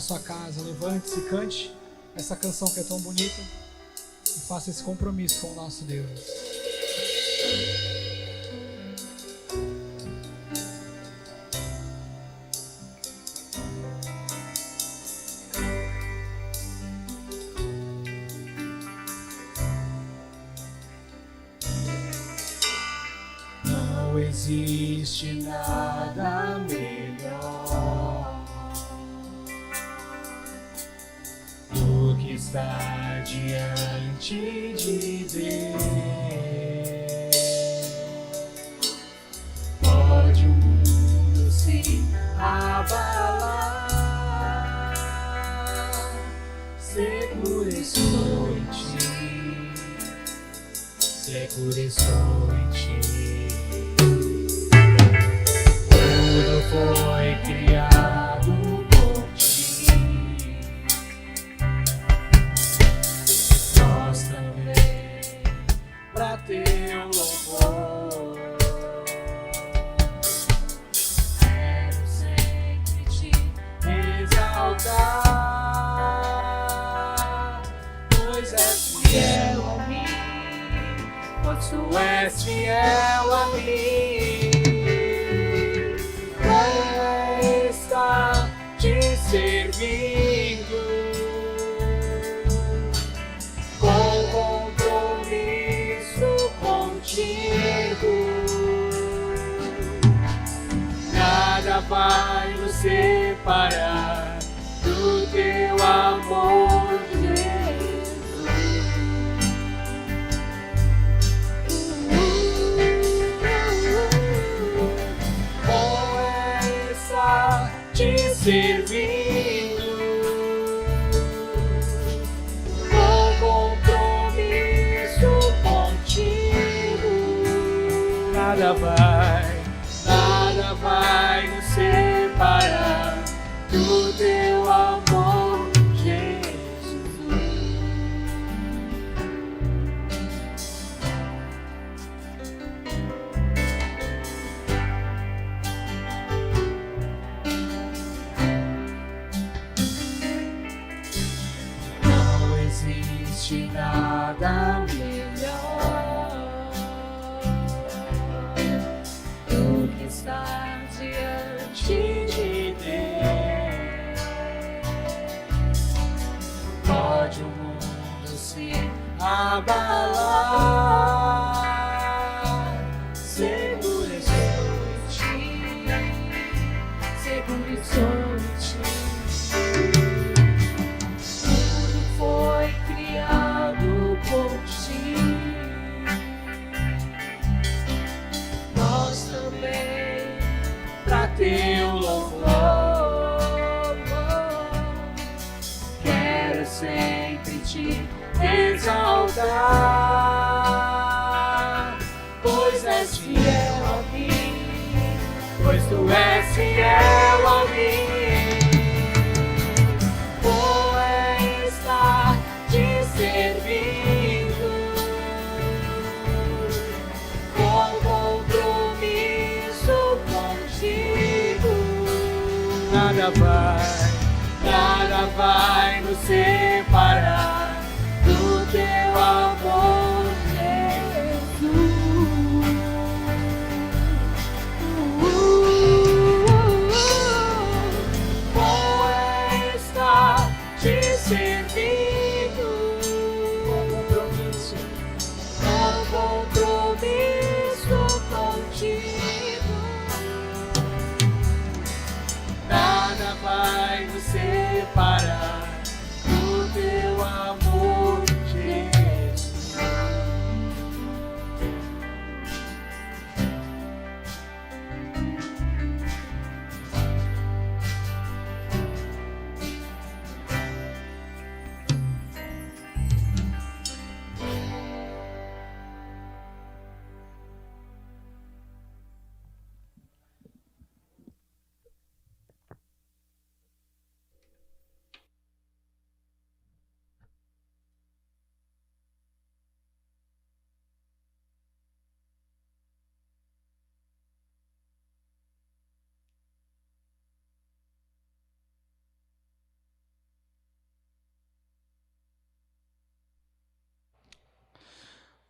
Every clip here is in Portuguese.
sua casa, levante-se e cante essa canção que é tão bonita e faça esse compromisso com o nosso Deus. Não existe nada melhor do que estar diante de Deus. Pode o mundo se abalar, seguro estou em ti, seguro estou em ti. Tudo foi criado por ti, nós também, pra teu louvor. Quero sempre te exaltar, pois és fiel a mim, pois tu és fiel a mim. Te servindo com compromisso contigo, nada vai nos separar do teu amor, Jesus. Com essa te servindo com compromisso contigo, nada vai nos separar do teu amor, Jesus. Existe nada melhor do que estar diante de Deus. Pode o mundo se abalar, seguro estou em ti, seguro estou em ti. Foi criado por ti, nós também, pra teu louvor. Quero sempre te exaltar, pois és fiel a mim, pois tu és fiel a mim. Servindo com compromisso contigo, nada vai nos separar do teu amor, Jesus. Com esta te servindo compromisso contigo, nada vai nos separar do teu amor.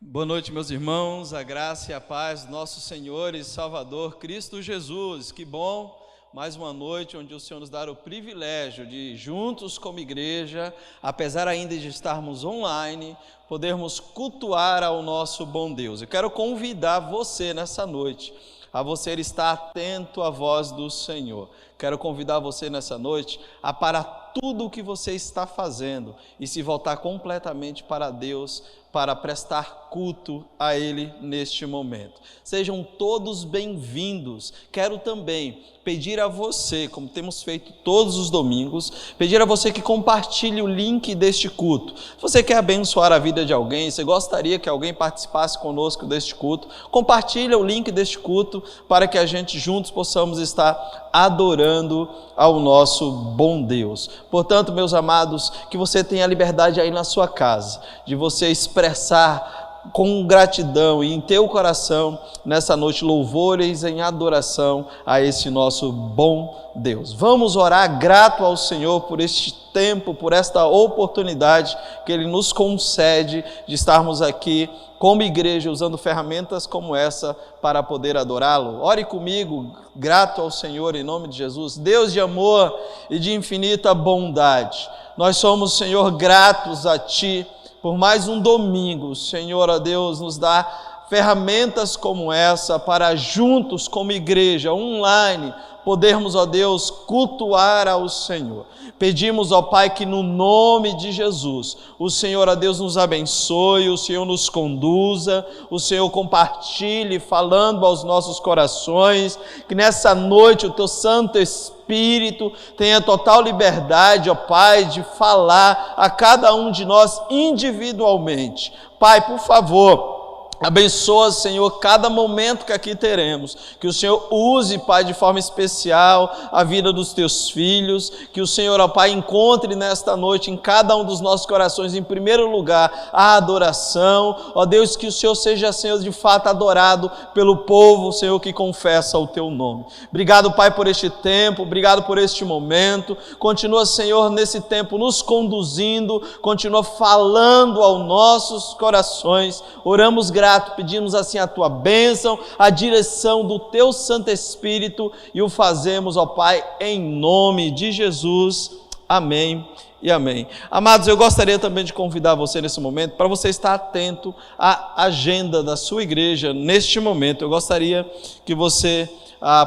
Boa noite, meus irmãos, a graça e a paz do nosso Senhor e Salvador Cristo Jesus. Que bom, mais uma noite onde o Senhor nos dá o privilégio de, juntos como igreja, apesar ainda de estarmos online, podermos cultuar ao nosso bom Deus. Eu quero convidar você nessa noite a você estar atento à voz do Senhor. Quero convidar você nessa noite a parar tudo o que você está fazendo e se voltar completamente para Deus, para prestar culto a Ele neste momento. Sejam todos bem-vindos. Quero também pedir a você, como temos feito todos os domingos, pedir a você que compartilhe o link deste culto. Se você quer abençoar a vida de alguém, você gostaria que alguém participasse conosco deste culto, compartilhe o link deste culto para que a gente juntos possamos estar adorando ao nosso bom Deus. Portanto, meus amados, que você tenha liberdade aí na sua casa, de você expressar com gratidão e em teu coração, nessa noite, louvores em adoração a esse nosso bom Deus. Vamos orar grato ao Senhor por este tempo, por esta oportunidade que Ele nos concede de estarmos aqui como igreja, usando ferramentas como essa para poder adorá-lo. Ore comigo, grato ao Senhor em nome de Jesus. Deus de amor e de infinita bondade, nós somos, Senhor, gratos a Ti por mais um domingo. Senhor, ó Deus, nos dá ferramentas como essa para juntos como igreja online podermos, ó Deus, cultuar ao Senhor. Pedimos, ó Pai, que no nome de Jesus, o Senhor, ó Deus, nos abençoe, o Senhor nos conduza, o Senhor compartilhe falando aos nossos corações, que nessa noite o Teu Santo Espírito tenha total liberdade, ó Pai, de falar a cada um de nós individualmente. Pai, por favor, abençoa, Senhor, cada momento que aqui teremos, que o Senhor use, Pai, de forma especial a vida dos Teus filhos, que o Senhor, ó Pai, encontre nesta noite em cada um dos nossos corações, em primeiro lugar, a adoração, ó Deus, que o Senhor seja, Senhor, de fato adorado pelo povo, Senhor, que confessa o Teu nome. Obrigado, Pai, por este tempo, obrigado por este momento, continua, Senhor, nesse tempo nos conduzindo, continua falando aos nossos corações, oramos grato, pedimos assim a Tua bênção, a direção do Teu Santo Espírito e o fazemos, ó Pai, em nome de Jesus. Amém e amém. Amados, eu gostaria também de convidar você nesse momento para você estar atento à agenda da sua igreja neste momento. Eu gostaria que você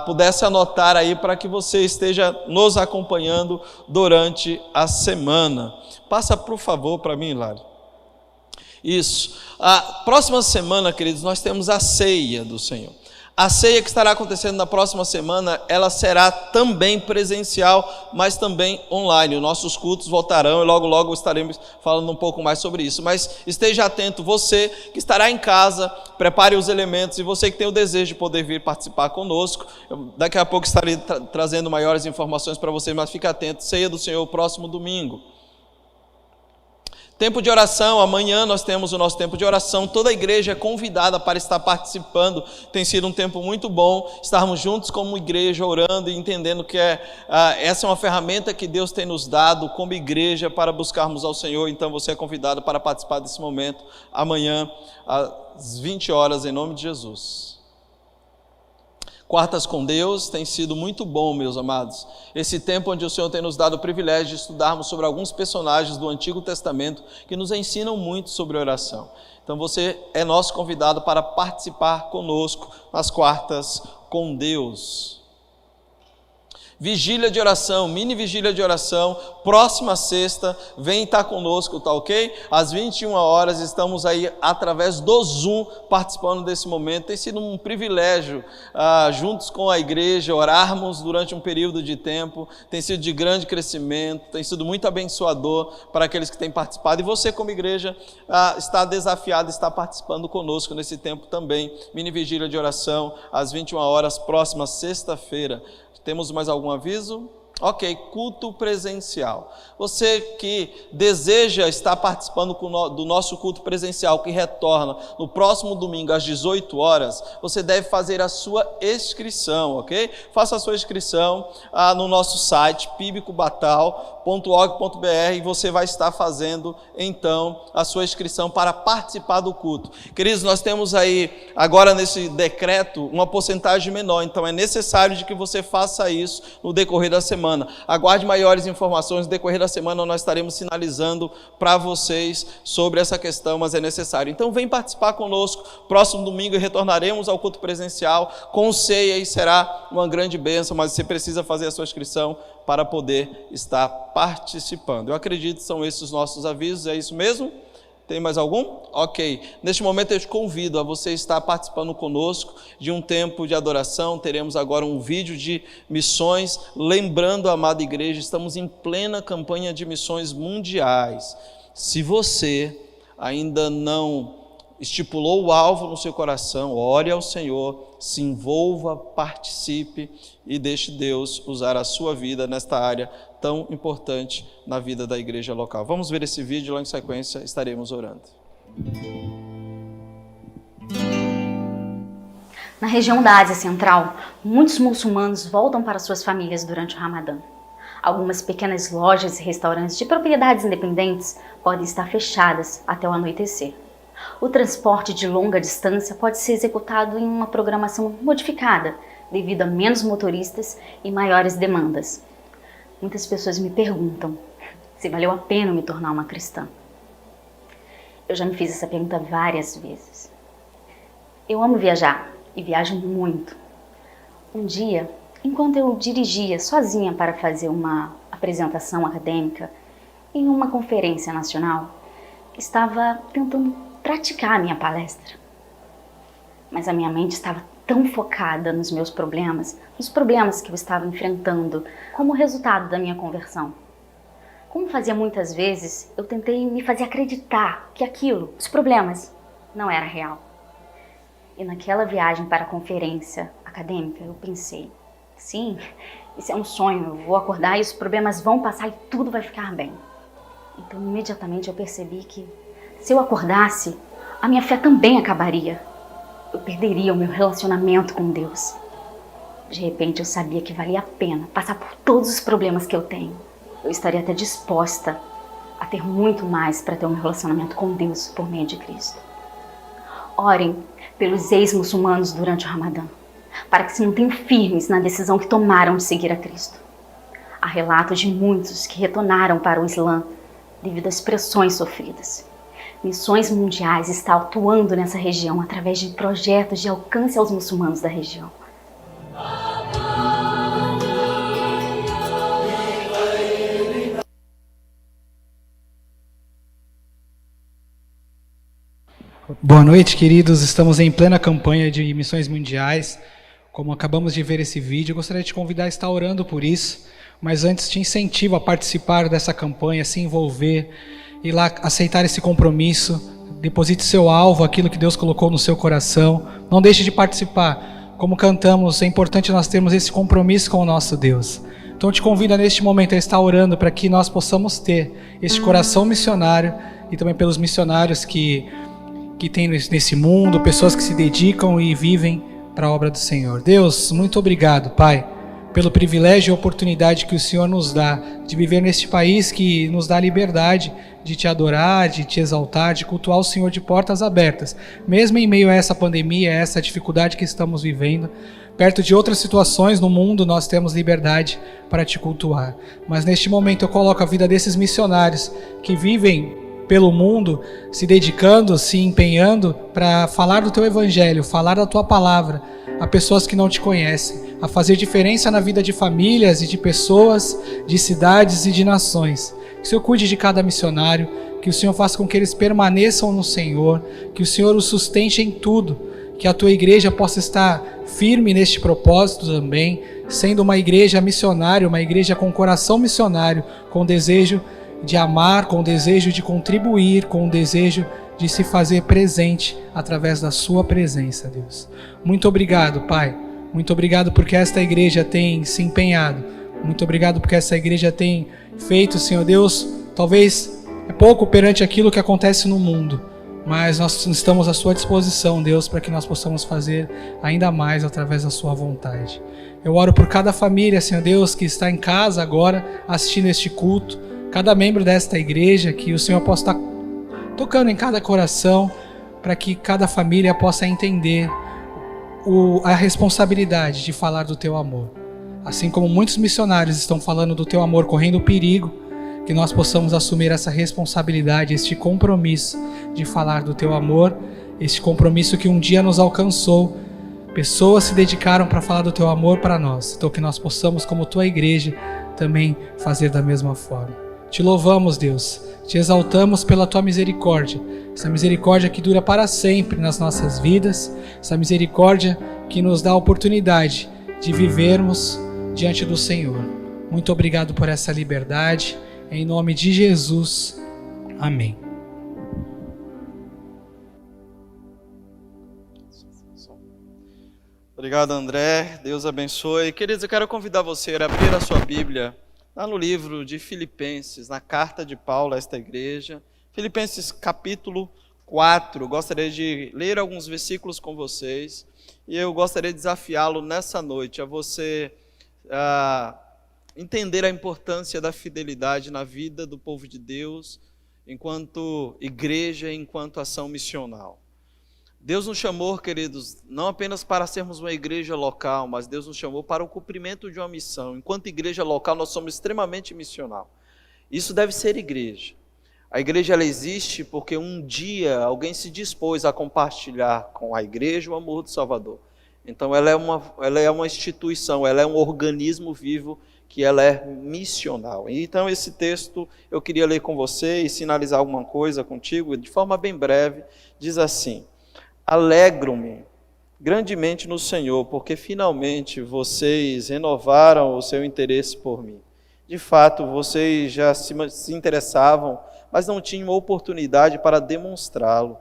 pudesse anotar aí para que você esteja nos acompanhando durante a semana. Passa, por favor, para mim, Hilário. Isso. A próxima semana, queridos, nós temos a ceia do Senhor. A ceia que estará acontecendo na próxima semana, ela será também presencial, mas também online. Os nossos cultos voltarão e logo, logo estaremos falando um pouco mais sobre isso. Mas esteja atento, você que estará em casa, prepare os elementos, e você que tem o desejo de poder vir participar conosco. Daqui a pouco estarei trazendo maiores informações para você, mas fique atento, ceia do Senhor, próximo domingo. Tempo de oração, amanhã nós temos o nosso tempo de oração, toda a igreja é convidada para estar participando, tem sido um tempo muito bom, estarmos juntos como igreja orando e entendendo que essa é uma ferramenta que Deus tem nos dado como igreja para buscarmos ao Senhor, então você é convidado para participar desse momento, amanhã às 20 horas, em nome de Jesus. Quartas com Deus tem sido muito bom, meus amados. Esse tempo onde o Senhor tem nos dado o privilégio de estudarmos sobre alguns personagens do Antigo Testamento que nos ensinam muito sobre oração. Então você é nosso convidado para participar conosco nas quartas com Deus. Vigília de oração, mini vigília de oração, próxima sexta, vem estar conosco, tá ok? Às 21 horas estamos aí através do Zoom participando desse momento. Tem sido um privilégio, juntos com a igreja, orarmos durante um período de tempo. Tem sido de grande crescimento, tem sido muito abençoador para aqueles que têm participado. E você como igreja está desafiado a estar participando conosco nesse tempo também. Mini vigília de oração, às 21 horas, próxima sexta-feira. Temos mais algum aviso? Ok, culto presencial. Você que deseja estar participando do nosso culto presencial, que retorna no próximo domingo às 18 horas, você deve fazer a sua inscrição, ok? Faça a sua inscrição no nosso site, pibicobatal.org.br, e você vai estar fazendo, então, a sua inscrição para participar do culto. Queridos, nós temos aí, agora nesse decreto, uma porcentagem menor, então é necessário de que você faça isso no decorrer da semana. Aguarde maiores informações, no decorrer da semana nós estaremos sinalizando para vocês sobre essa questão, mas é necessário. Então vem participar conosco, próximo domingo retornaremos ao culto presencial, com ceia, e será uma grande bênção, mas você precisa fazer a sua inscrição para poder estar participando. Eu acredito que são esses os nossos avisos, é isso mesmo? Tem mais algum? Ok. Neste momento eu te convido a você estar participando conosco de um tempo de adoração. Teremos agora um vídeo de missões. Lembrando, amada igreja, estamos em plena campanha de missões mundiais. Se você ainda não estipulou o alvo no seu coração, ore ao Senhor, se envolva, participe e deixe Deus usar a sua vida nesta área tão importante na vida da igreja local. Vamos ver esse vídeo, lá em sequência estaremos orando. Na região da Ásia Central, muitos muçulmanos voltam para suas famílias durante o Ramadã. Algumas pequenas lojas e restaurantes de propriedades independentes podem estar fechadas até o anoitecer. O transporte de longa distância pode ser executado em uma programação modificada, devido a menos motoristas e maiores demandas. Muitas pessoas me perguntam se valeu a pena me tornar uma cristã. Eu já me fiz essa pergunta várias vezes. Eu amo viajar e viajo muito. Um dia, enquanto eu dirigia sozinha para fazer uma apresentação acadêmica em uma conferência nacional, estava tentando praticar a minha palestra. Mas a minha mente estava tão focada nos meus problemas, nos problemas que eu estava enfrentando como resultado da minha conversão. Como fazia muitas vezes, eu tentei me fazer acreditar que aquilo, os problemas, não era real. E naquela viagem para a conferência acadêmica, eu pensei, sim, isso é um sonho, eu vou acordar e os problemas vão passar e tudo vai ficar bem. Então, imediatamente eu percebi que se eu acordasse, a minha fé também acabaria. Eu perderia o meu relacionamento com Deus. De repente eu sabia que valia a pena passar por todos os problemas que eu tenho. Eu estaria até disposta a ter muito mais para ter um relacionamento com Deus por meio de Cristo. Orem pelos ex-muçulmanos durante o Ramadã, para que se mantenham firmes na decisão que tomaram de seguir a Cristo. Há relatos de muitos que retornaram para o Islã devido às pressões sofridas. Missões Mundiais está atuando nessa região através de projetos de alcance aos muçulmanos da região. Boa noite, queridos. Estamos em plena campanha de missões mundiais. Como acabamos de ver esse vídeo, eu gostaria de te convidar a estar orando por isso. Mas antes te incentivo a participar dessa campanha, se envolver, ir lá aceitar esse compromisso. Deposite seu alvo, aquilo que Deus colocou no seu coração. Não deixe de participar. Como cantamos, é importante nós termos esse compromisso com o nosso Deus. Então eu te convido neste momento a estar orando para que nós possamos ter este coração missionário e também pelos missionários que tem nesse mundo, pessoas que se dedicam e vivem para a obra do Senhor. Deus, muito obrigado, Pai, pelo privilégio e oportunidade que o Senhor nos dá de viver neste país que nos dá liberdade de te adorar, de te exaltar, de cultuar o Senhor de portas abertas, mesmo em meio a essa pandemia, a essa dificuldade que estamos vivendo. Perto de outras situações no mundo, nós temos liberdade para te cultuar. Mas neste momento eu coloco a vida desses missionários que vivem pelo mundo, se dedicando, se empenhando para falar do teu evangelho, falar da tua palavra a pessoas que não te conhecem, a fazer diferença na vida de famílias e de pessoas, de cidades e de nações. Que o Senhor cuide de cada missionário, que o Senhor faça com que eles permaneçam no Senhor, que o Senhor os sustente em tudo, que a tua igreja possa estar firme neste propósito também, sendo uma igreja missionária, uma igreja com coração missionário, com desejo de amar, com o desejo de contribuir, com o desejo de se fazer presente através da sua presença, Deus. Muito obrigado, Pai. Muito obrigado porque esta igreja tem se empenhado Muito obrigado porque essa igreja tem feito, Senhor Deus, talvez é pouco perante aquilo que acontece no mundo, mas nós estamos à sua disposição, Deus, para que nós possamos fazer ainda mais através da sua vontade. Eu oro por cada família, Senhor Deus, que está em casa agora assistindo este culto, cada membro desta igreja, que o Senhor possa estar tocando em cada coração, para que cada família possa entender a responsabilidade de falar do teu amor. Assim como muitos missionários estão falando do teu amor, correndo perigo, que nós possamos assumir essa responsabilidade, este compromisso de falar do teu amor, este compromisso que um dia nos alcançou. Pessoas se dedicaram para falar do teu amor para nós. Então que nós possamos, como tua igreja, também fazer da mesma forma. Te louvamos, Deus. Te exaltamos pela tua misericórdia. Essa misericórdia que dura para sempre nas nossas vidas. Essa misericórdia que nos dá a oportunidade de vivermos diante do Senhor. Muito obrigado por essa liberdade. Em nome de Jesus. Amém. Obrigado, André. Deus abençoe. Queridos, eu quero convidar você a abrir a sua Bíblia lá no livro de Filipenses, na carta de Paulo a esta igreja. Filipenses capítulo 4. Gostaria de ler alguns versículos com vocês. E eu gostaria de desafiá-lo nessa noite a você entender a importância da fidelidade na vida do povo de Deus, enquanto igreja, enquanto ação missional. Deus nos chamou, queridos, não apenas para sermos uma igreja local, mas Deus nos chamou para o cumprimento de uma missão. Enquanto igreja local, nós somos extremamente missional. Isso deve ser igreja. A igreja ela existe porque um dia alguém se dispôs a compartilhar com a igreja o amor do Salvador. Então ela é uma instituição, ela é um organismo vivo que ela é missional. Então esse texto eu queria ler com você e sinalizar alguma coisa contigo, de forma bem breve. Diz assim: alegro-me grandemente no Senhor, porque finalmente vocês renovaram o seu interesse por mim. De fato, vocês já se interessavam, mas não tinham oportunidade para demonstrá-lo.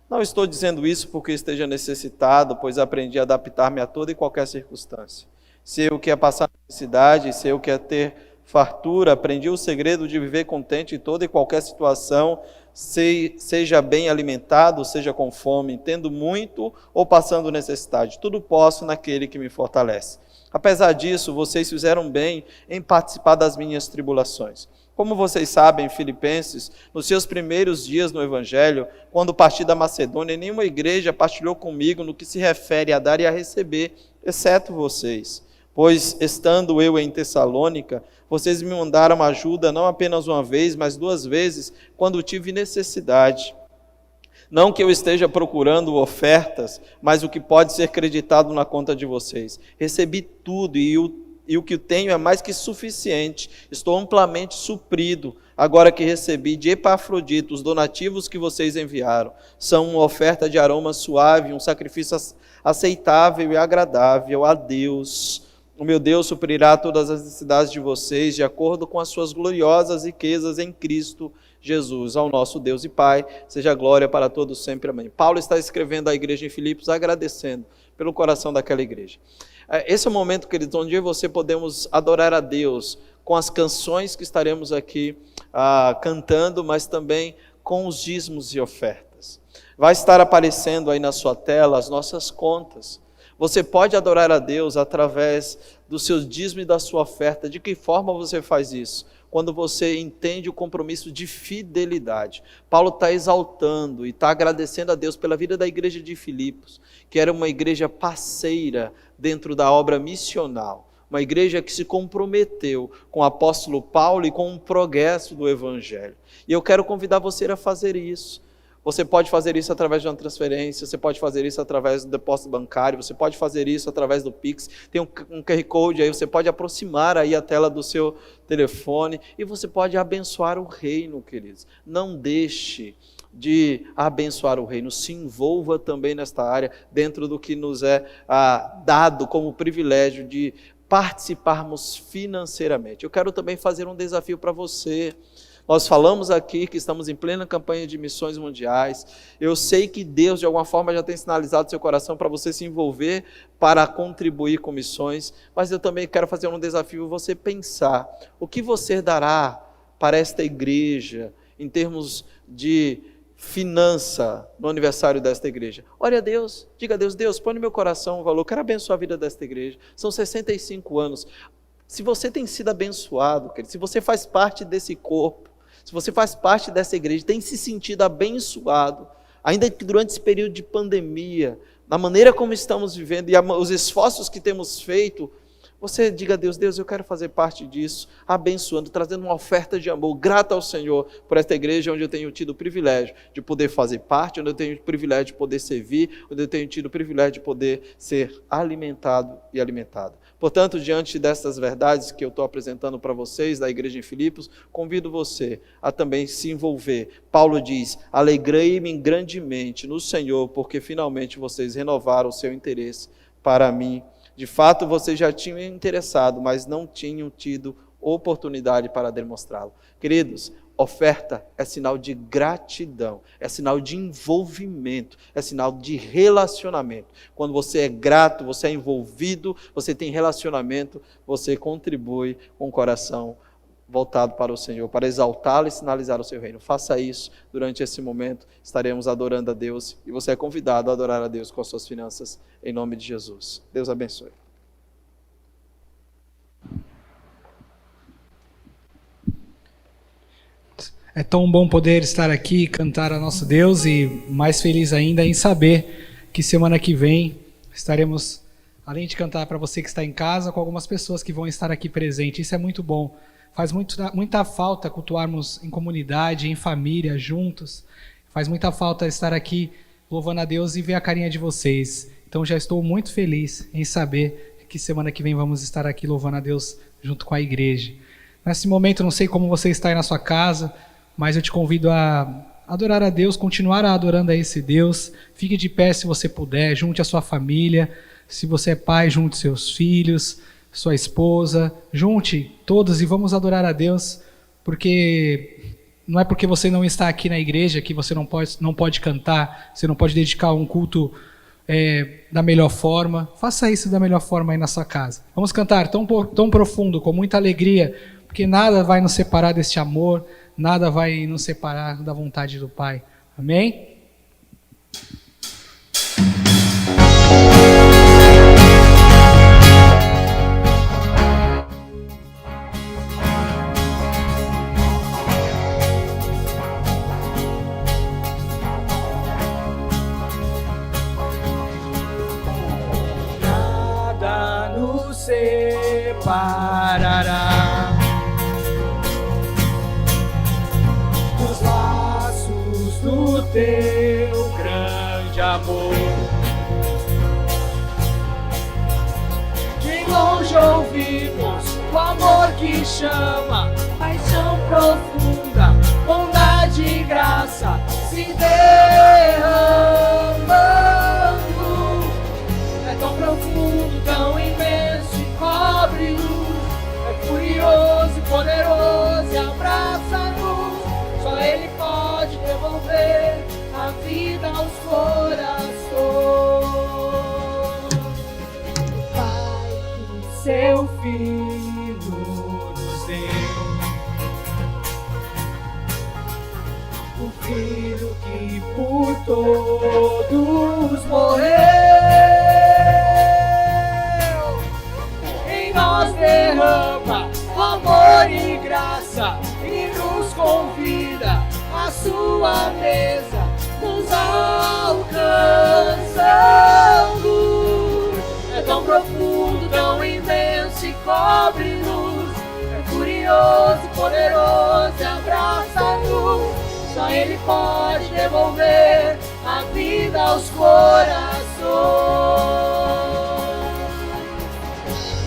Não estou dizendo isso porque esteja necessitado, pois aprendi a adaptar-me a toda e qualquer circunstância. Sei o que é passar necessidade, sei o que é ter fartura, aprendi o segredo de viver contente em toda e qualquer situação, seja bem alimentado, seja com fome, tendo muito ou passando necessidade. Tudo posso naquele que me fortalece. Apesar disso, vocês fizeram bem em participar das minhas tribulações. Como vocês sabem, Filipenses, nos seus primeiros dias no Evangelho, quando parti da Macedônia, nenhuma igreja partilhou comigo no que se refere a dar e a receber, exceto vocês. Pois, estando eu em Tessalônica, vocês me mandaram ajuda não apenas uma vez, mas 2 vezes, quando tive necessidade. Não que eu esteja procurando ofertas, mas o que pode ser creditado na conta de vocês. Recebi tudo e o que tenho é mais que suficiente. Estou amplamente suprido, agora que recebi de Epafrodito os donativos que vocês enviaram. São uma oferta de aroma suave, um sacrifício aceitável e agradável a Deus. O meu Deus suprirá todas as necessidades de vocês, de acordo com as suas gloriosas riquezas em Cristo Jesus. Ao nosso Deus e Pai, seja glória para todos sempre. Amém. Paulo está escrevendo à igreja em Filipos, agradecendo pelo coração daquela igreja. Esse é o momento, queridos, onde eu e você podemos adorar a Deus com as canções que estaremos aqui cantando, mas também com os dízimos e ofertas. Vai estar aparecendo aí na sua tela as nossas contas. Você pode adorar a Deus através do seu dízimo e da sua oferta. De que forma você faz isso? Quando você entende o compromisso de fidelidade. Paulo está exaltando e está agradecendo a Deus pela vida da igreja de Filipos, que era uma igreja parceira dentro da obra missional. Uma igreja que se comprometeu com o apóstolo Paulo e com o progresso do Evangelho. E eu quero convidar você a fazer isso. Você pode fazer isso através de uma transferência, você pode fazer isso através do depósito bancário, você pode fazer isso através do Pix, tem um QR Code aí, você pode aproximar aí a tela do seu telefone e você pode abençoar o reino, queridos. Não deixe de abençoar o reino, se envolva também nesta área, dentro do que nos é dado como privilégio de participarmos financeiramente. Eu quero também fazer um desafio para você. Nós falamos aqui que estamos em plena campanha de missões mundiais. Eu sei que Deus, de alguma forma, já tem sinalizado seu coração para você se envolver, para contribuir com missões, mas eu também quero fazer um desafio, você pensar, o que você dará para esta igreja, em termos de finança, no aniversário desta igreja? Ore a Deus, diga a Deus, Deus, põe no meu coração um valor, quero abençoar a vida desta igreja. São 65 anos. Se você tem sido abençoado, querido, se você faz parte desse corpo, se você faz parte dessa igreja, tem se sentido abençoado, ainda que durante esse período de pandemia, na maneira como estamos vivendo e os esforços que temos feito, você diga a Deus, Deus, eu quero fazer parte disso, abençoando, trazendo uma oferta de amor, grato ao Senhor por esta igreja onde eu tenho tido o privilégio de poder fazer parte, onde eu tenho o privilégio de poder servir, onde eu tenho tido o privilégio de poder ser alimentado e alimentado. Portanto, diante dessas verdades que eu estou apresentando para vocês, da igreja em Filipos, convido você a também se envolver. Paulo diz, alegrei-me grandemente no Senhor, porque finalmente vocês renovaram o seu interesse para mim. De fato, vocês já tinham interessado, mas não tinham tido oportunidade para demonstrá-lo. Queridos, oferta é sinal de gratidão, é sinal de envolvimento, é sinal de relacionamento. Quando você é grato, você é envolvido, você tem relacionamento, você contribui com o coração voltado para o Senhor, para exaltá-lo e sinalizar o seu reino. Faça isso durante esse momento, estaremos adorando a Deus e você é convidado a adorar a Deus com as suas finanças, em nome de Jesus. Deus abençoe. É tão bom poder estar aqui e cantar a nosso Deus, e mais feliz ainda em saber que semana que vem estaremos, além de cantar para você que está em casa, com algumas pessoas que vão estar aqui presentes. Isso é muito bom. Faz muita falta cultuarmos em comunidade, em família, juntos. Faz muita falta estar aqui louvando a Deus e ver a carinha de vocês. Então já estou muito feliz em saber que semana que vem vamos estar aqui louvando a Deus junto com a igreja. Nesse momento, não sei como você está aí na sua casa, mas eu te convido a adorar a Deus, continuar adorando a esse Deus. Fique de pé se você puder, junte a sua família. Se você é pai, junte seus filhos, sua esposa, junte todos e vamos adorar a Deus, porque não é porque você não está aqui na igreja que você não pode cantar, você não pode dedicar um culto da melhor forma. Faça isso da melhor forma aí na sua casa. Vamos cantar tão profundo, com muita alegria, porque nada vai nos separar deste amor, nada vai nos separar da vontade do Pai. Amém? Nada nos separará dos laços do teu grande amor. De longe ouvimos o amor que chama, paixão profunda, bondade e graça se derramando. É tão profundo, tão imenso e cobre-nos, é furioso e poderoso e abraça-nos. Só Ele pode devolver a vida aos corações. Pai, que seu Filho nos deu, o Filho que por todos morreu, em nós derrama amor e graça e nos convida à sua mesa, nos alcançando. É tão profundo, tão imenso e cobre-nos, é furioso e poderoso e abraça-nos. Só Ele pode devolver a vida aos corações.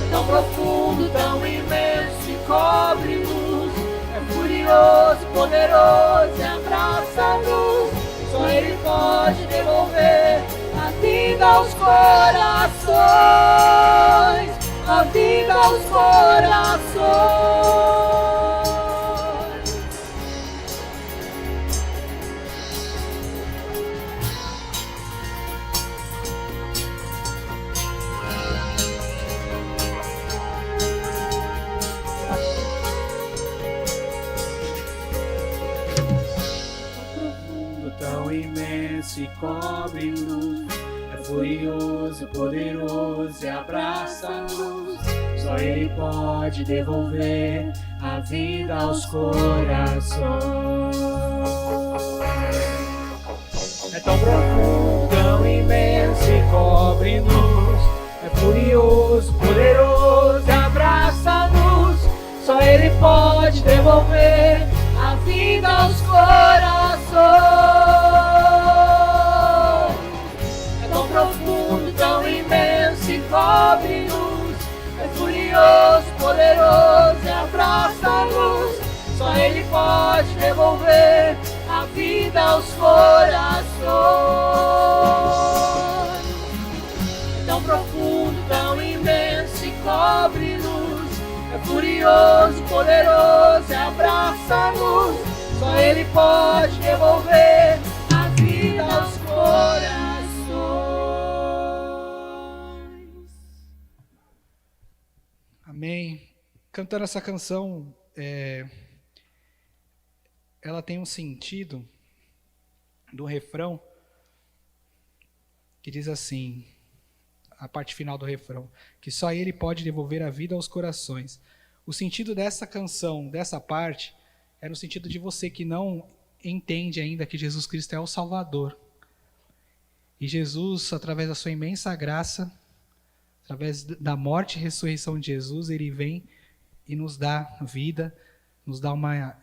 É tão profundo, tão imenso e cobre-nos, é furioso e poderoso e abraça-nos. Só Ele pode devolver a vida aos corações, a vida aos corações. imenso e cobre luz. É furioso, poderoso e abraça-nos. Só Ele pode devolver a vida aos corações. É tão profundo, tão imenso e cobre-nos. É furioso, poderoso e abraça-nos. Só Ele pode devolver a vida aos corações. É tão profundo, tão imenso e cobre-nos. É furioso, poderoso e abraça-nos. Só Ele pode devolver a vida aos corações. É tão profundo, tão imenso e cobre-nos. É furioso, poderoso e abraça-nos. Só Ele pode devolver a vida aos corações. Amém. Cantando essa canção, ela tem um sentido do refrão que diz assim, a parte final do refrão, que só Ele pode devolver a vida aos corações. O sentido dessa canção, dessa parte, é no sentido de você que não entende ainda que Jesus Cristo é o Salvador. E Jesus, através da sua imensa graça, através da morte e ressurreição de Jesus, Ele vem e nos dá vida, nos dá uma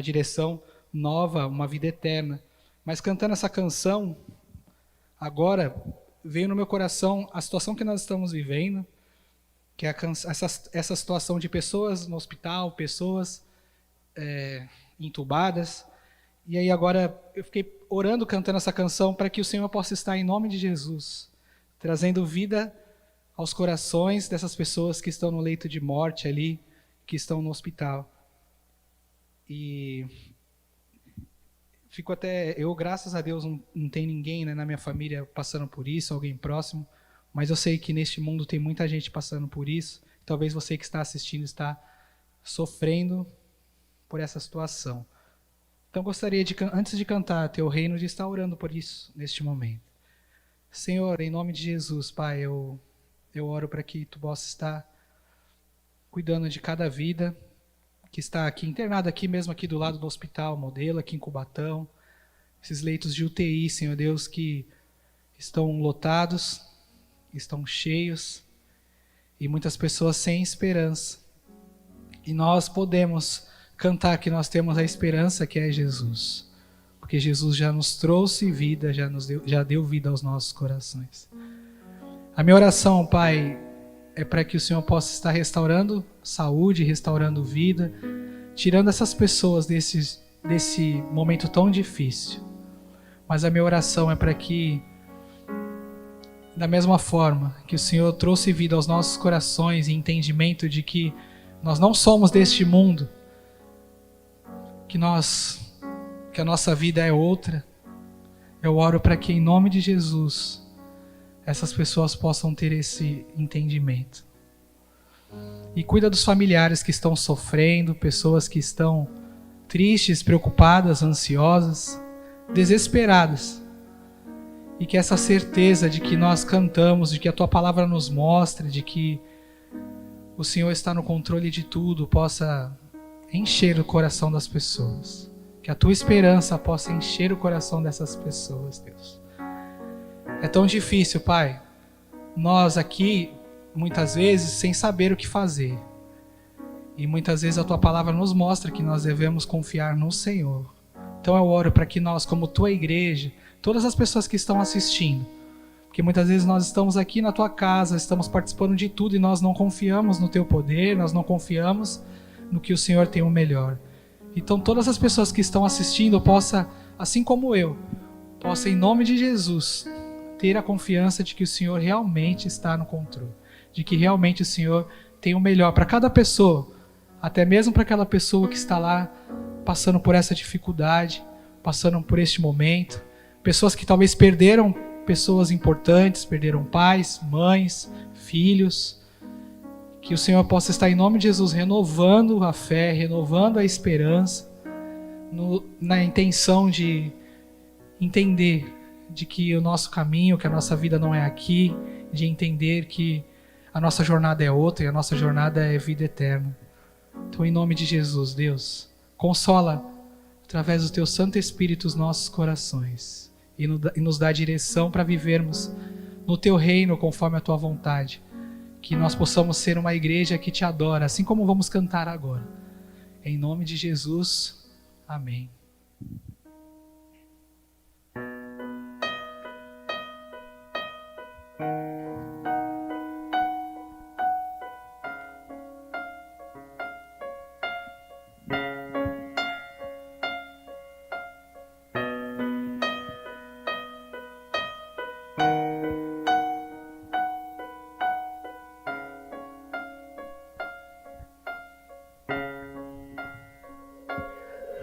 direção nova, uma vida eterna. Mas cantando essa canção, agora veio no meu coração a situação que nós estamos vivendo, que é essa situação de pessoas no hospital, pessoas entubadas. E aí agora eu fiquei orando, cantando essa canção, para que o Senhor possa estar em nome de Jesus, trazendo vida aos corações dessas pessoas que estão no leito de morte ali, que estão no hospital. E fico eu, graças a Deus, não tem ninguém, né, na minha família passando por isso, alguém próximo, mas eu sei que neste mundo tem muita gente passando por isso. Talvez você que está assistindo está sofrendo por essa situação. Então gostaria de, antes de cantar Teu Reino, de estar orando por isso neste momento. Senhor, em nome de Jesus, Pai, eu oro para que Tu possa estar cuidando de cada vida que está aqui, internado aqui mesmo, aqui do lado do hospital Modelo, aqui em Cubatão, esses leitos de UTI, Senhor Deus, que estão lotados, estão cheios, e muitas pessoas sem esperança. E nós podemos cantar que nós temos a esperança que é Jesus, porque Jesus já nos trouxe vida, já deu vida aos nossos corações. A minha oração, Pai, é para que o Senhor possa estar restaurando saúde, restaurando vida, tirando essas pessoas desse momento tão difícil. Mas a minha oração é para que, da mesma forma que o Senhor trouxe vida aos nossos corações e entendimento de que nós não somos deste mundo, que a nossa vida é outra, eu oro para que, em nome de Jesus, essas pessoas possam ter esse entendimento. E cuida dos familiares que estão sofrendo, pessoas que estão tristes, preocupadas, ansiosas, desesperadas. E que essa certeza de que nós cantamos, de que a Tua palavra nos mostra, de que o Senhor está no controle de tudo, possa encher o coração das pessoas. Que a Tua esperança possa encher o coração dessas pessoas, Deus. É tão difícil, Pai, nós aqui, muitas vezes, sem saber o que fazer. E muitas vezes a Tua palavra nos mostra que nós devemos confiar no Senhor. Então eu oro para que nós, como Tua igreja, todas as pessoas que estão assistindo, porque muitas vezes nós estamos aqui na Tua casa, estamos participando de tudo e nós não confiamos no Teu poder, nós não confiamos no que o Senhor tem o melhor. Então todas as pessoas que estão assistindo possa, assim como eu, possa em nome de Jesus ter a confiança de que o Senhor realmente está no controle, de que realmente o Senhor tem o melhor para cada pessoa, até mesmo para aquela pessoa que está lá passando por essa dificuldade, passando por este momento, pessoas que talvez perderam pessoas importantes, perderam pais, mães, filhos, que o Senhor possa estar em nome de Jesus renovando a fé, renovando a esperança, na intenção de entender de que o nosso caminho, que a nossa vida não é aqui, de entender que a nossa jornada é outra e a nossa jornada é vida eterna. Então, em nome de Jesus, Deus, consola através do Teu Santo Espírito os nossos corações e nos dá direção para vivermos no Teu reino conforme a Tua vontade. Que nós possamos ser uma igreja que Te adora, assim como vamos cantar agora. Em nome de Jesus, amém.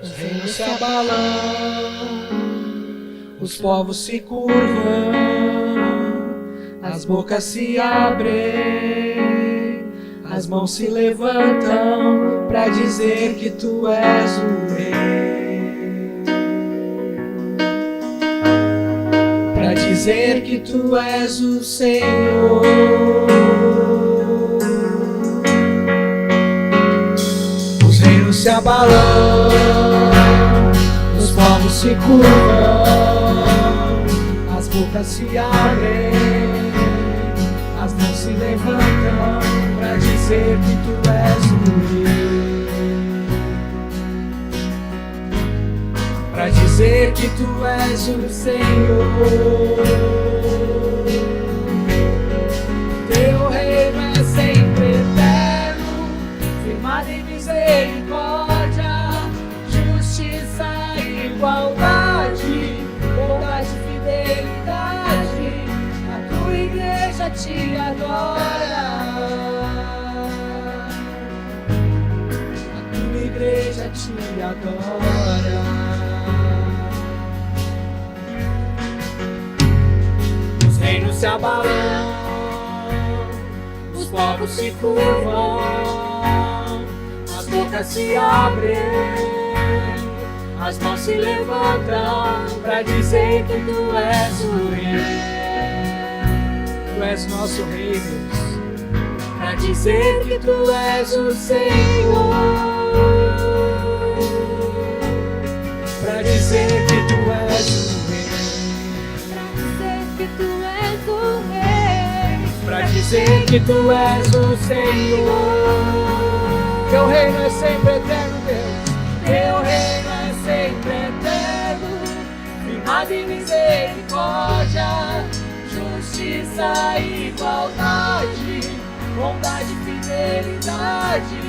Os reinos se abalam, os povos se curvam, as bocas se abrem, as mãos se levantam para dizer que Tu és o Rei, para dizer que Tu és o Senhor. Os reinos se abalam, os povos se curvam, as bocas se abrem, as mãos se levantam para dizer que Tu és o Rei, para dizer que Tu és o Senhor. Teu reino é sempre eterno, firmado em misericórdia, justiça e igualdade, bondade e fidelidade. A Tua igreja Te adora, a Tua igreja Te adora. Os reinos se abalam, os povos se curvam, as bocas se abrem, as mãos se levantam para dizer que Tu és o Rei. Tu és nosso Rei, Deus, para dizer que Tu és o Senhor, para dizer que Tu és o Rei, Pra dizer que Tu és o Rei, para dizer que Tu és o Senhor. Teu reino é sempre eterno, Deus. Teu reino é sempre eterno, firmado em misericórdia, justiça e igualdade, bondade e fidelidade.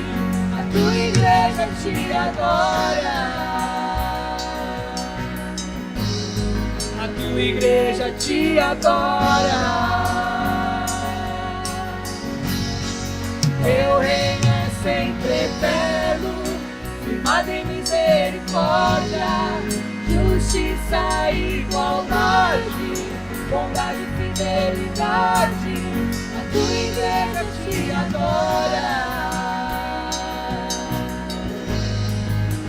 A Tua igreja Te adora, A Tua igreja Te adora. Teu reino é sempre eterno, firmado em misericórdia, justiça e igualdade, bondade e fidelidade. A Tua igreja Te adora,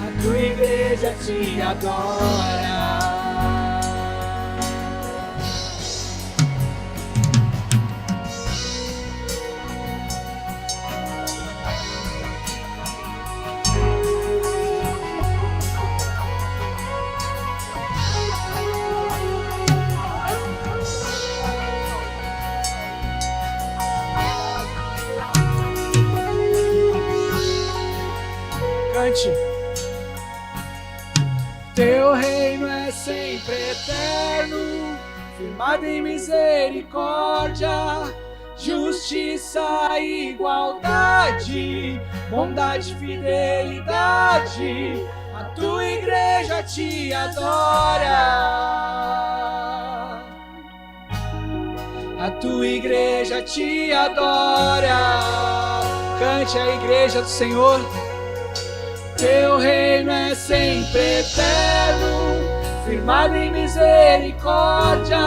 A Tua igreja Te adora. Cante. Teu reino é sempre eterno, firmado em misericórdia, justiça e igualdade, bondade e fidelidade. A Tua igreja Te adora, a Tua igreja Te adora. Cante a igreja do Senhor. Teu reino é sempre eterno, firmado em misericórdia,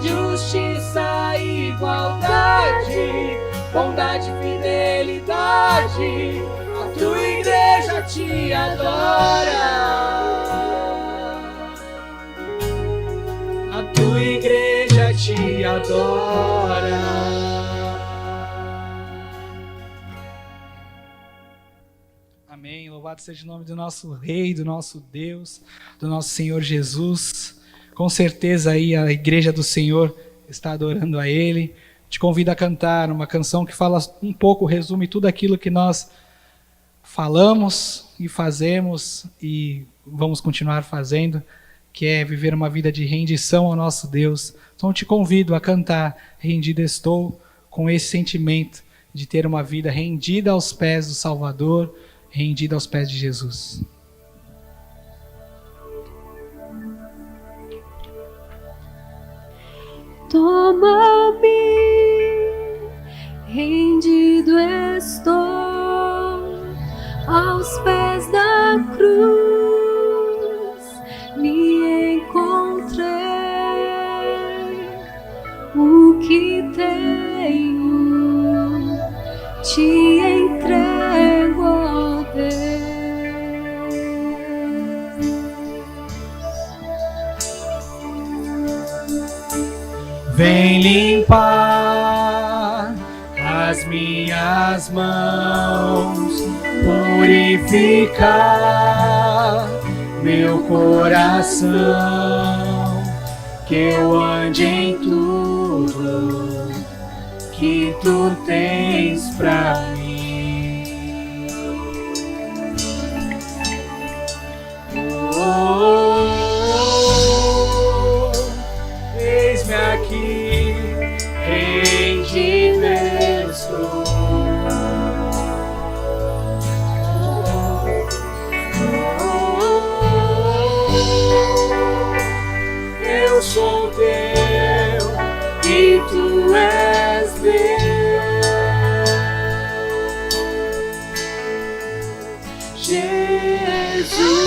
justiça e igualdade, bondade e fidelidade. A Tua igreja Te adora, te adora. Amém. Louvado seja o nome do nosso Rei, do nosso Deus, do nosso Senhor Jesus. Com certeza aí a igreja do Senhor está adorando a Ele. Te convido a cantar uma canção que fala um pouco, resume tudo aquilo que nós falamos e fazemos e vamos continuar fazendo, que é viver uma vida de rendição ao nosso Deus. Então te convido a cantar Rendido Estou, com esse sentimento de ter uma vida rendida aos pés do Salvador, rendida aos pés de Jesus. Toma-me, rendido estou aos pés da cruz, me encontrei, o que tenho te entrego, ó Deus. Vem limpar as minhas mãos, purificar meu coração, que eu ande em tudo que tu tens pra mim. Eis-me aqui, rendido estou. Eu sou teu e tu és meu. Jesus.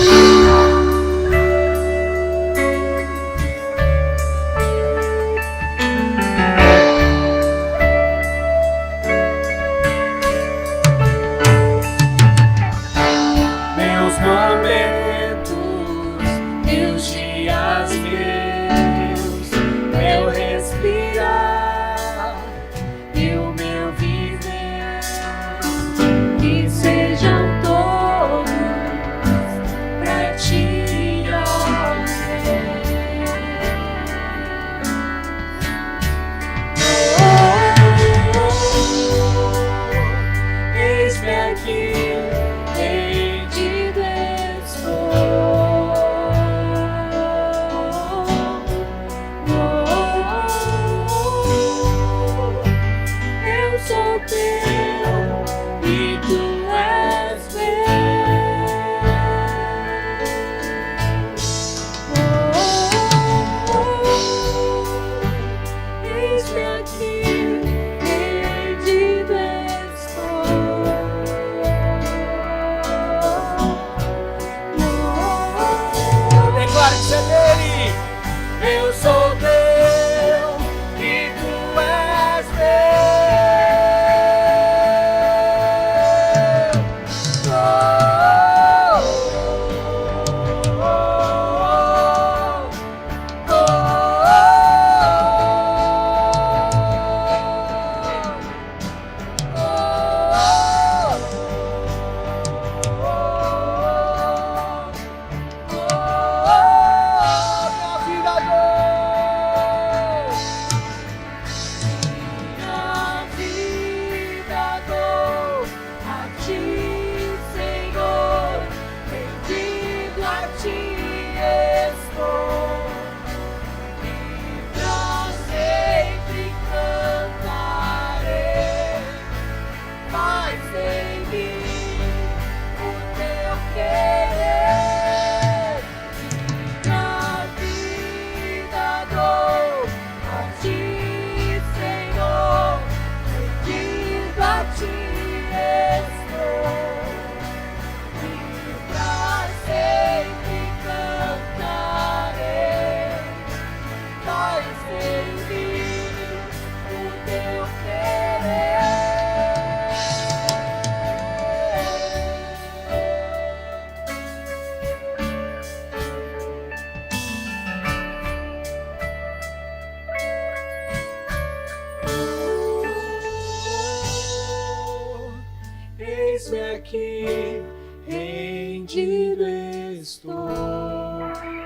eis-me aqui, rendido estou.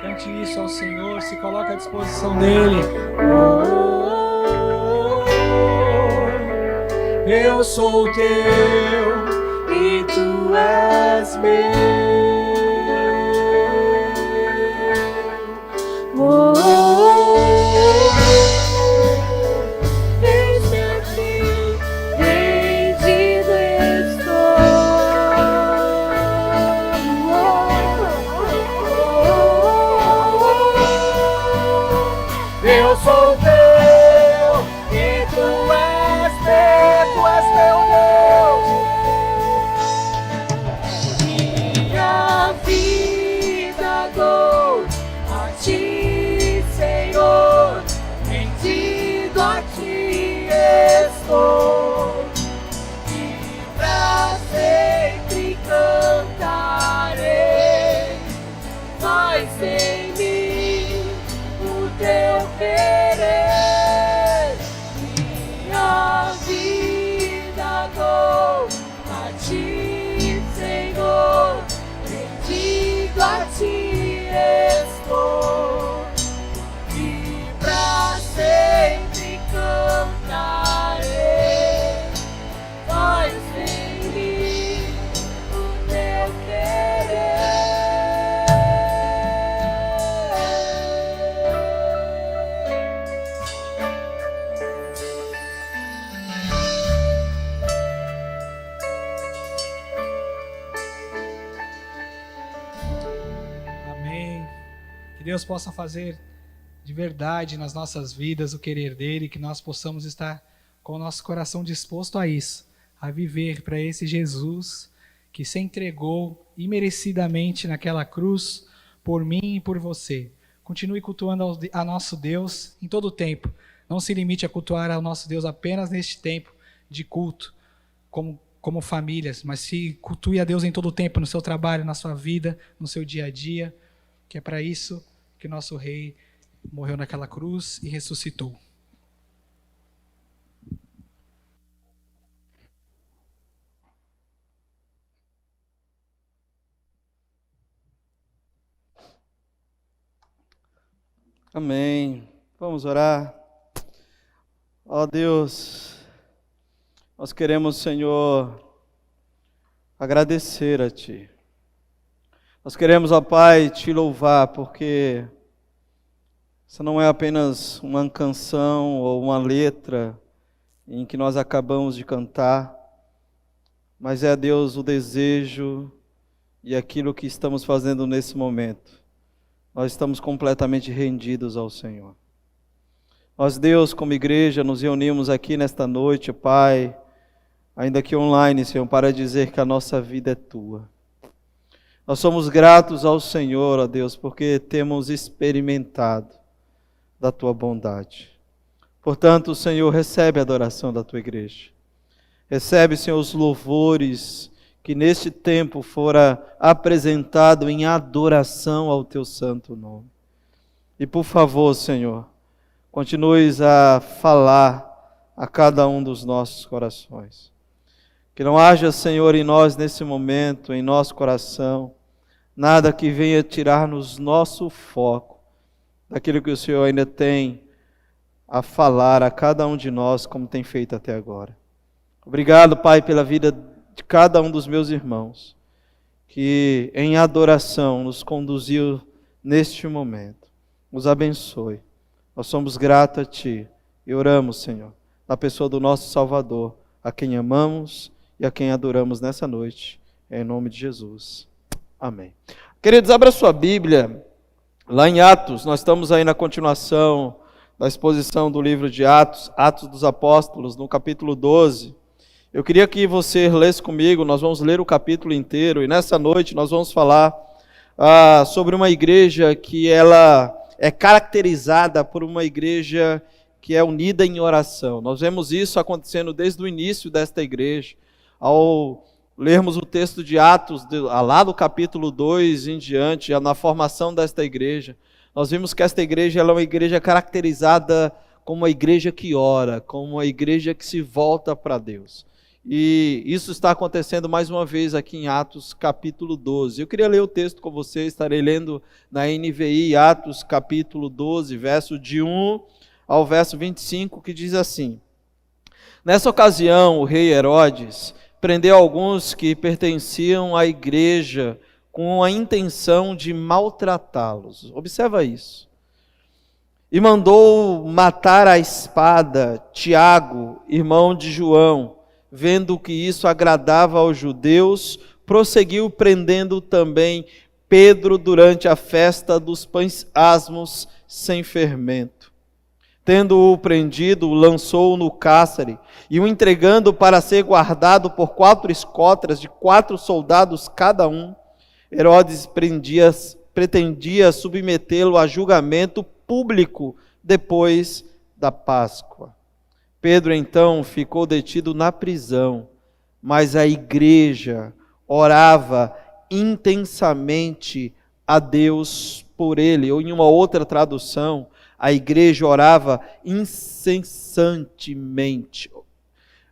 Cante isso ao Senhor, se coloca à disposição dEle. Eu sou teu e tu és meu. Eis-me aqui, rendido estou. Eu sou teu e tu és meu Deus. Minha vida dou a ti, Senhor, rendido a ti estou, e pra sempre cantarei. Faz em mim o teu querer. Minha vida dou a ti, Senhor, rendido a ti estou, e pra sempre cantarei. Faz em mim o teu querer. Amém. Que Deus possa fazer de verdade nas nossas vidas o querer dEle, que nós possamos estar com o nosso coração disposto a isso, a viver para esse Jesus que se entregou imerecidamente naquela cruz por mim e por você. Continue cultuando a nosso Deus em todo o tempo. Não se limite a cultuar ao nosso Deus apenas neste tempo de culto, como famílias, mas se cultue a Deus em todo o tempo, no seu trabalho, na sua vida, no seu dia a dia, que é para isso que nosso Rei morreu naquela cruz e ressuscitou. Amém. Vamos orar. Ó Deus, nós queremos, Senhor, agradecer a Ti. Nós queremos, ó Pai, Te louvar, porque essa não é apenas uma canção ou uma letra em que nós acabamos de cantar, mas é, Deus, o desejo e aquilo que estamos fazendo nesse momento. Nós estamos completamente rendidos ao Senhor. Nós, Deus, como igreja, nos reunimos aqui nesta noite, Pai, ainda que online, Senhor, para dizer que a nossa vida é Tua. Nós somos gratos ao Senhor, ó Deus, porque temos experimentado da Tua bondade. Portanto, Senhor, recebe a adoração da Tua igreja. Recebe, Senhor, os louvores que neste tempo fora apresentado em adoração ao Teu santo nome. E por favor, Senhor, continues a falar a cada um dos nossos corações. Que não haja, Senhor, em nós nesse momento, em nosso coração, nada que venha tirar-nos nosso foco daquilo que o Senhor ainda tem a falar a cada um de nós, como tem feito até agora. Obrigado, Pai, pela vida de cada um dos meus irmãos, que em adoração nos conduziu neste momento. Nos abençoe. Nós somos gratos a Ti e oramos, Senhor, na pessoa do nosso Salvador, a quem amamos e a quem adoramos nessa noite, em nome de Jesus. Amém. Queridos, abra sua Bíblia, lá em Atos, nós estamos aí na continuação da exposição do livro de Atos, Atos dos Apóstolos, no capítulo 12. Eu queria que você lesse comigo, nós vamos ler o capítulo inteiro, e nessa noite nós vamos falar sobre uma igreja que ela é caracterizada por uma igreja que é unida em oração. Nós vemos isso acontecendo desde o início desta igreja. Ao lermos o texto de Atos, lá do capítulo 2 em diante, na formação desta igreja, nós vimos que esta igreja ela é uma igreja caracterizada como uma igreja que ora, como uma igreja que se volta para Deus. E isso está acontecendo mais uma vez aqui em Atos capítulo 12. Eu queria ler o texto com você, estarei lendo na NVI, Atos capítulo 12, verso de 1 ao verso 25, que diz assim: Nessa ocasião, o rei Herodes prendeu alguns que pertenciam à igreja com a intenção de maltratá-los. Observa isso. E mandou matar à espada Tiago, irmão de João. Vendo que isso agradava aos judeus, prosseguiu prendendo também Pedro durante a festa dos pães asmos sem fermento. Tendo-o prendido, o lançou no cárcere e o entregando para ser guardado por 4 escotras de 4 soldados cada um. Herodes pretendia submetê-lo a julgamento público depois da Páscoa. Pedro então ficou detido na prisão, mas a igreja orava intensamente a Deus por ele. Ou em uma outra tradução, a igreja orava incessantemente.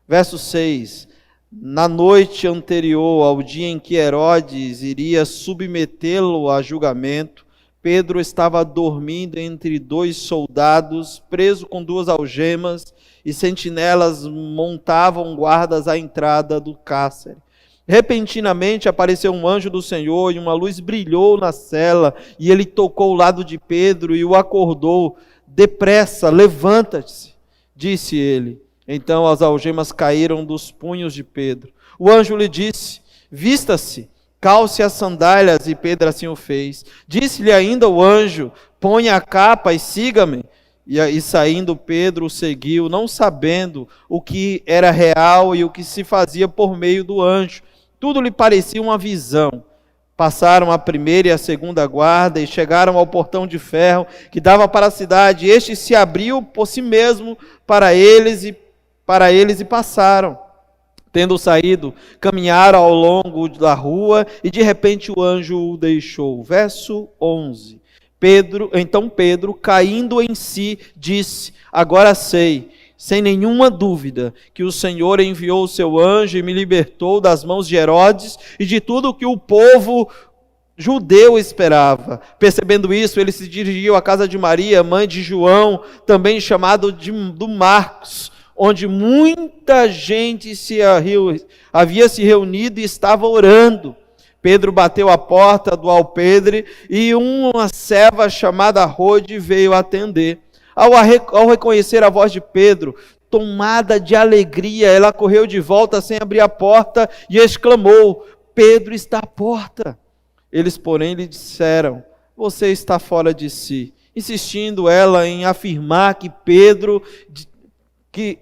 Verso 6. Na noite anterior ao dia em que Herodes iria submetê-lo a julgamento, Pedro estava dormindo entre 2 soldados, preso com 2 algemas, e sentinelas montavam guardas à entrada do cárcere. Repentinamente apareceu um anjo do Senhor e uma luz brilhou na cela, e ele tocou o lado de Pedro e o acordou. Depressa, levanta-te, disse ele. Então as algemas caíram dos punhos de Pedro. O anjo lhe disse: vista-se, calce as sandálias, e Pedro assim o fez. Disse-lhe ainda o anjo: ponha a capa e siga-me. E saindo Pedro o seguiu, não sabendo o que era real e o que se fazia por meio do anjo. Tudo lhe parecia uma visão. Passaram a primeira e a segunda guarda e chegaram ao portão de ferro que dava para a cidade. Este se abriu por si mesmo para eles e passaram. Tendo saído, caminharam ao longo da rua e de repente o anjo o deixou. Verso 11. Então Pedro, caindo em si, disse: agora sei, sem nenhuma dúvida, que o Senhor enviou o seu anjo e me libertou das mãos de Herodes e de tudo o que o povo judeu esperava. Percebendo isso, ele se dirigiu à casa de Maria, mãe de João, também chamado do Marcos, onde muita gente havia se reunido e estava orando. Pedro bateu a porta do alpendre e uma serva chamada Rode veio atender. Ao reconhecer a voz de Pedro, tomada de alegria, ela correu de volta sem abrir a porta e exclamou: Pedro está à porta. Eles, porém, lhe disseram: você está fora de si. Insistindo ela em afirmar que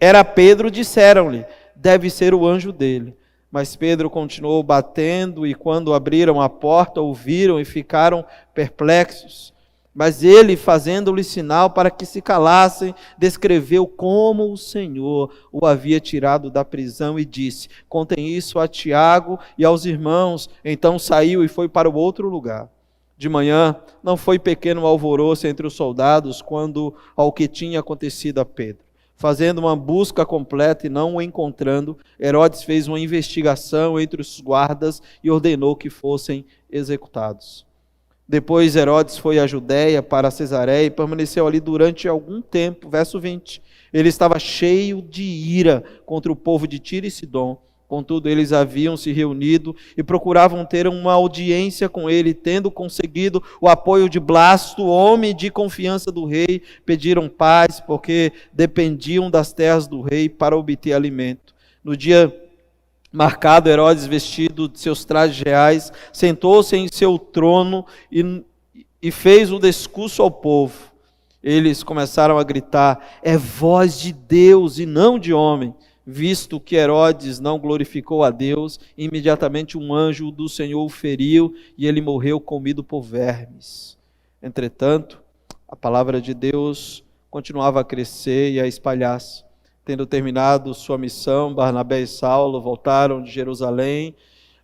era Pedro, disseram-lhe: deve ser o anjo dele. Mas Pedro continuou batendo, e quando abriram a porta, ouviram e ficaram perplexos. Mas ele, fazendo-lhe sinal para que se calassem, descreveu como o Senhor o havia tirado da prisão e disse: contem isso a Tiago e aos irmãos. Então saiu e foi para o outro lugar. De manhã, não foi pequeno alvoroço entre os soldados quando ao que tinha acontecido a Pedro. Fazendo uma busca completa e não o encontrando, Herodes fez uma investigação entre os guardas e ordenou que fossem executados. Depois Herodes foi à Judéia para Cesareia e permaneceu ali durante algum tempo. Verso 20. Ele estava cheio de ira contra o povo de Tiro e Sidom. Contudo, eles haviam se reunido e procuravam ter uma audiência com ele. Tendo conseguido o apoio de Blasto, homem de confiança do rei, pediram paz, porque dependiam das terras do rei para obter alimento. No dia marcado, Herodes, vestido de seus trajes reais, sentou-se em seu trono e fez um discurso ao povo. Eles começaram a gritar: é voz de Deus e não de homem. Visto que Herodes não glorificou a Deus, imediatamente um anjo do Senhor o feriu e ele morreu comido por vermes. Entretanto, a palavra de Deus continuava a crescer e a espalhar-se. Tendo terminado sua missão, Barnabé e Saulo voltaram de Jerusalém,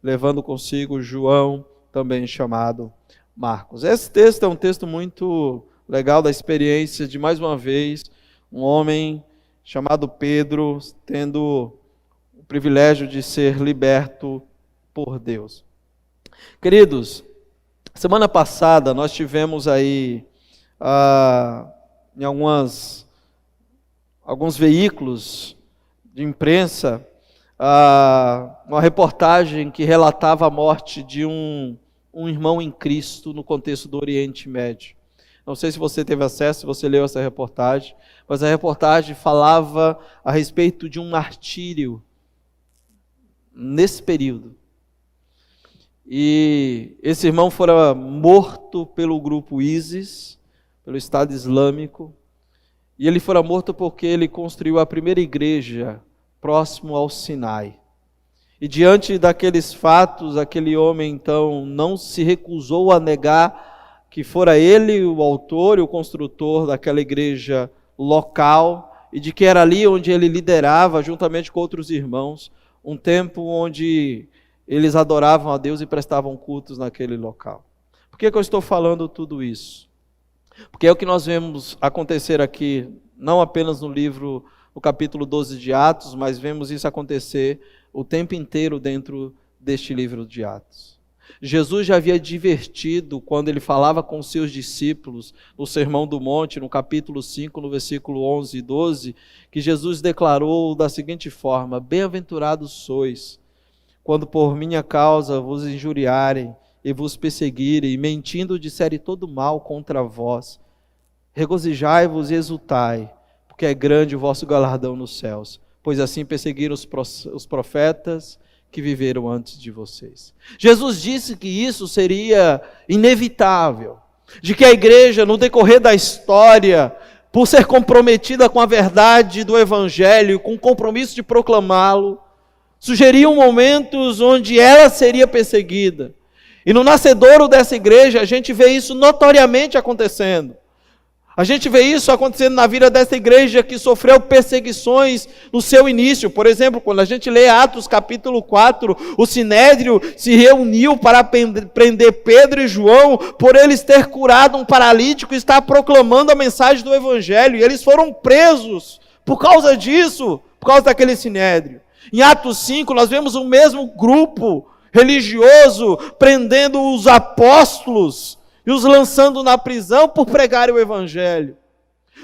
levando consigo João, também chamado Marcos. Esse texto é um texto muito legal da experiência de, mais uma vez, um homem chamado Pedro, tendo um privilégio de ser liberto por Deus. Queridos, semana passada nós tivemos aí em alguns veículos de imprensa uma reportagem que relatava a morte de um irmão em Cristo no contexto do Oriente Médio. Não sei se você teve acesso, se você leu essa reportagem, mas a reportagem falava a respeito de um martírio nesse período. E esse irmão fora morto pelo grupo ISIS, pelo Estado Islâmico, e ele fora morto porque ele construiu a primeira igreja próximo ao Sinai. E diante daqueles fatos, aquele homem então não se recusou a negar que fora ele o autor e o construtor daquela igreja local, e de que era ali onde ele liderava, juntamente com outros irmãos, um tempo onde eles adoravam a Deus e prestavam cultos naquele local. Por que eu estou falando tudo isso? Porque é o que nós vemos acontecer aqui, não apenas no capítulo 12 de Atos, mas vemos isso acontecer o tempo inteiro dentro deste livro de Atos. Jesus já havia advertido quando ele falava com os seus discípulos no Sermão do Monte, no capítulo 5, no versículo 11 e 12, que Jesus declarou da seguinte forma: bem-aventurados sois, quando por minha causa vos injuriarem e vos perseguirem, e mentindo disserem todo mal contra vós. Regozijai-vos e exultai, porque é grande o vosso galardão nos céus, pois assim perseguiram os profetas que viveram antes de vocês. Jesus disse que isso seria inevitável, de que a igreja, no decorrer da história, por ser comprometida com a verdade do Evangelho, com o compromisso de proclamá-lo, sugeriam momentos onde ela seria perseguida. E no nascedouro dessa igreja, a gente vê isso notoriamente acontecendo. A gente vê isso acontecendo na vida dessa igreja que sofreu perseguições no seu início. Por exemplo, quando a gente lê Atos capítulo 4, o Sinédrio se reuniu para prender Pedro e João por eles ter curado um paralítico e estar proclamando a mensagem do Evangelho. E eles foram presos por causa disso, por causa daquele Sinédrio. Em Atos 5, nós vemos o mesmo grupo religioso prendendo os apóstolos e os lançando na prisão por pregar o Evangelho.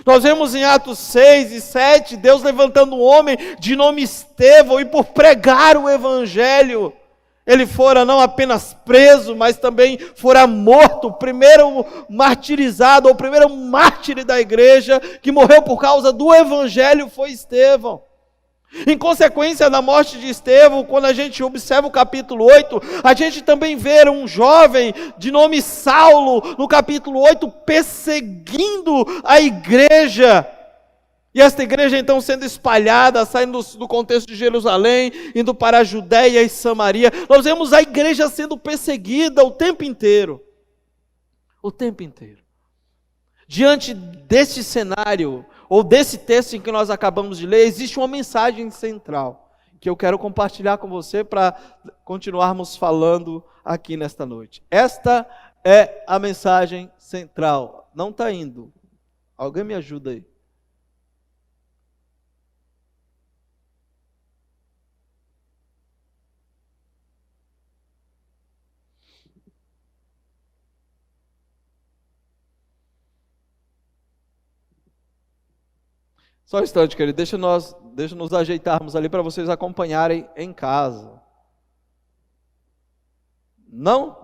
Nós vemos em Atos 6 e 7, Deus levantando um homem de nome Estevão, e por pregar o Evangelho, ele fora não apenas preso, mas também fora morto. O primeiro martirizado, ou o primeiro mártir da igreja, que morreu por causa do Evangelho, foi Estevão. Em consequência da morte de Estevão, quando a gente observa o capítulo 8, a gente também vê um jovem de nome Saulo, no capítulo 8, perseguindo a igreja. E esta igreja então sendo espalhada, saindo do contexto de Jerusalém, indo para a Judéia e Samaria. Nós vemos a igreja sendo perseguida o tempo inteiro. O tempo inteiro. Diante deste cenário, ou desse texto em que nós acabamos de ler, existe uma mensagem central que eu quero compartilhar com você para continuarmos falando aqui nesta noite. Esta é a mensagem central. Não está indo. Alguém me ajuda aí. Só um instante, querido, deixa nos ajeitarmos ali para vocês acompanharem em casa. Não?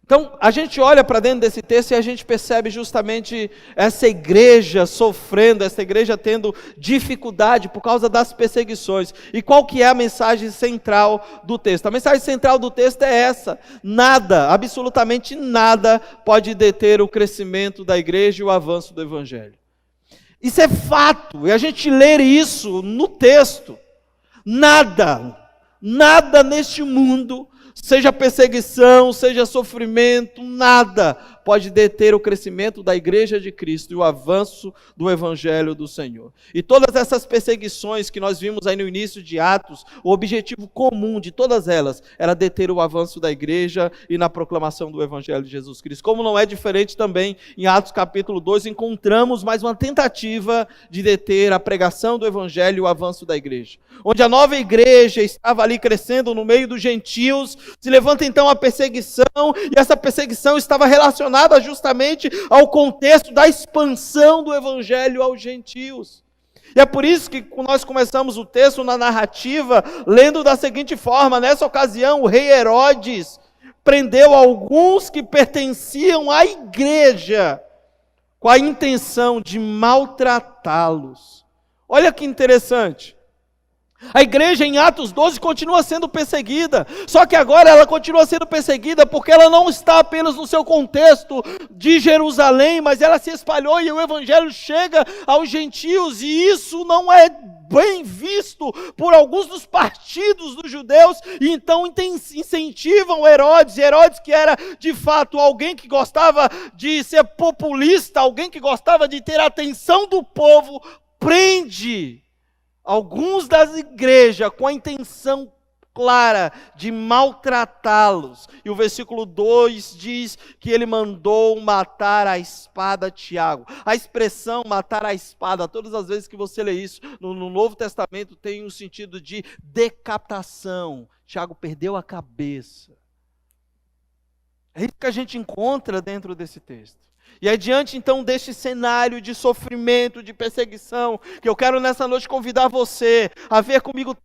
Então, a gente olha para dentro desse texto e a gente percebe justamente essa igreja sofrendo, essa igreja tendo dificuldade por causa das perseguições. E qual que é a mensagem central do texto? A mensagem central do texto é essa: nada, absolutamente nada, pode deter o crescimento da igreja e o avanço do Evangelho. Isso é fato, e a gente lê isso no texto. Nada neste mundo, seja perseguição, seja sofrimento, nada pode deter o crescimento da igreja de Cristo e o avanço do evangelho do Senhor. E todas essas perseguições que nós vimos aí no início de Atos, o objetivo comum de todas elas era deter o avanço da igreja e na proclamação do evangelho de Jesus Cristo. Como não é diferente também em Atos capítulo 2, encontramos mais uma tentativa de deter a pregação do evangelho e o avanço da igreja. Onde a nova igreja estava ali crescendo no meio dos gentios, se levanta então a perseguição, e essa perseguição estava relacionada justamente ao contexto da expansão do evangelho aos gentios. E é por isso que nós começamos o texto na narrativa, lendo da seguinte forma: nessa ocasião o rei Herodes prendeu alguns que pertenciam à igreja, com a intenção de maltratá-los. Olha que interessante. A igreja em Atos 12 continua sendo perseguida, só que agora ela continua sendo perseguida porque ela não está apenas no seu contexto de Jerusalém, mas ela se espalhou e o evangelho chega aos gentios, e isso não é bem visto por alguns dos partidos dos judeus, e então incentivam Herodes, que era de fato alguém que gostava de ser populista, alguém que gostava de ter a atenção do povo, prende alguns das igrejas com a intenção clara de maltratá-los. E o versículo 2 diz que ele mandou matar a espada Tiago. A expressão matar a espada, todas as vezes que você lê isso no Novo Testamento, tem um sentido de decapitação. Tiago perdeu a cabeça. É isso que a gente encontra dentro desse texto. E é diante então deste cenário de sofrimento, de perseguição, que eu quero nessa noite convidar você a ver comigo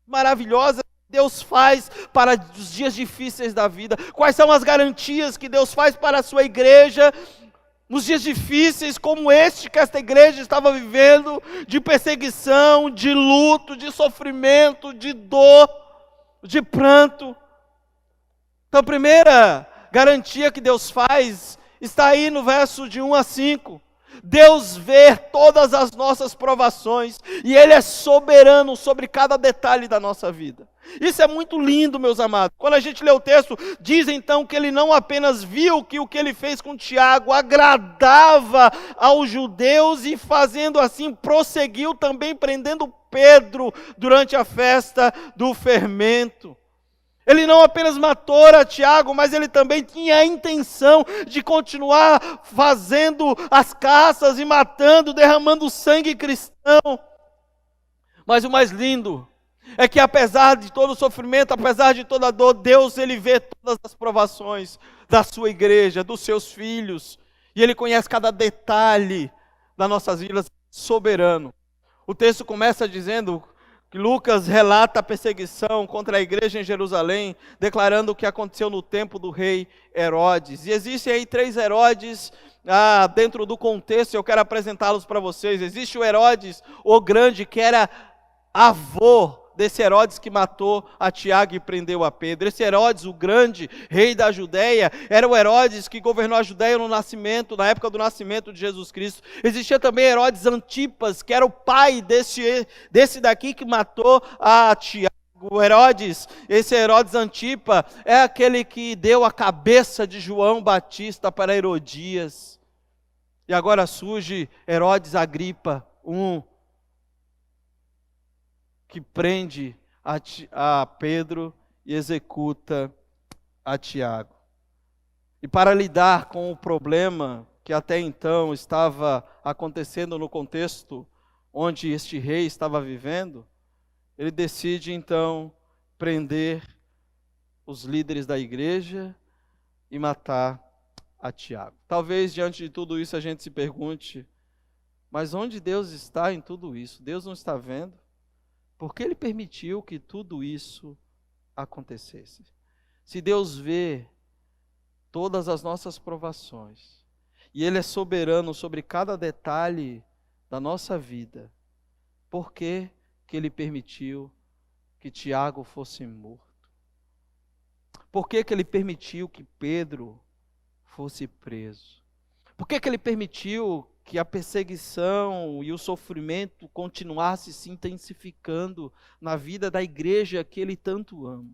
maravilhosa que Deus faz para os dias difíceis da vida. Quais são as garantias que Deus faz para a sua igreja nos dias difíceis como este que esta igreja estava vivendo, de perseguição, de luto, de sofrimento, de dor, de pranto. Então a primeira garantia que Deus faz está aí no verso de 1 a 5. Deus vê todas as nossas provações e Ele é soberano sobre cada detalhe da nossa vida. Isso é muito lindo, meus amados. Quando a gente lê o texto, diz então que Ele não apenas viu que o que Ele fez com Tiago agradava aos judeus, e fazendo assim prosseguiu também prendendo Pedro durante a festa do fermento. Ele não apenas matou a Tiago, mas ele também tinha a intenção de continuar fazendo as caças e matando, derramando sangue cristão. Mas o mais lindo é que apesar de todo o sofrimento, apesar de toda a dor, Deus, Ele vê todas as provações da sua igreja, dos seus filhos. E Ele conhece cada detalhe das nossas vidas, soberano. O texto começa dizendo que Lucas relata a perseguição contra a igreja em Jerusalém, declarando o que aconteceu no tempo do rei Herodes. E existem aí 3 Herodes dentro do contexto, eu quero apresentá-los para vocês. Existe o Herodes, o grande, que era avô desse Herodes que matou a Tiago e prendeu a Pedro. Esse Herodes, o grande, rei da Judéia, era o Herodes que governou a Judéia na época do nascimento de Jesus Cristo. Existia também Herodes Antipas, que era o pai desse daqui que matou a Tiago. Esse Herodes Antipas é aquele que deu a cabeça de João Batista para Herodias. E agora surge Herodes Agripa I, que prende a Pedro e executa a Tiago. E para lidar com o problema que até então estava acontecendo no contexto onde este rei estava vivendo, ele decide então prender os líderes da igreja e matar a Tiago. Talvez diante de tudo isso a gente se pergunte, mas onde Deus está em tudo isso? Deus não está vendo? Por que Ele permitiu que tudo isso acontecesse? Se Deus vê todas as nossas provações, e Ele é soberano sobre cada detalhe da nossa vida, por que Ele permitiu que Tiago fosse morto? Por que Ele permitiu que Pedro fosse preso? Por que Ele permitiu que a perseguição e o sofrimento continuasse se intensificando na vida da igreja que Ele tanto ama?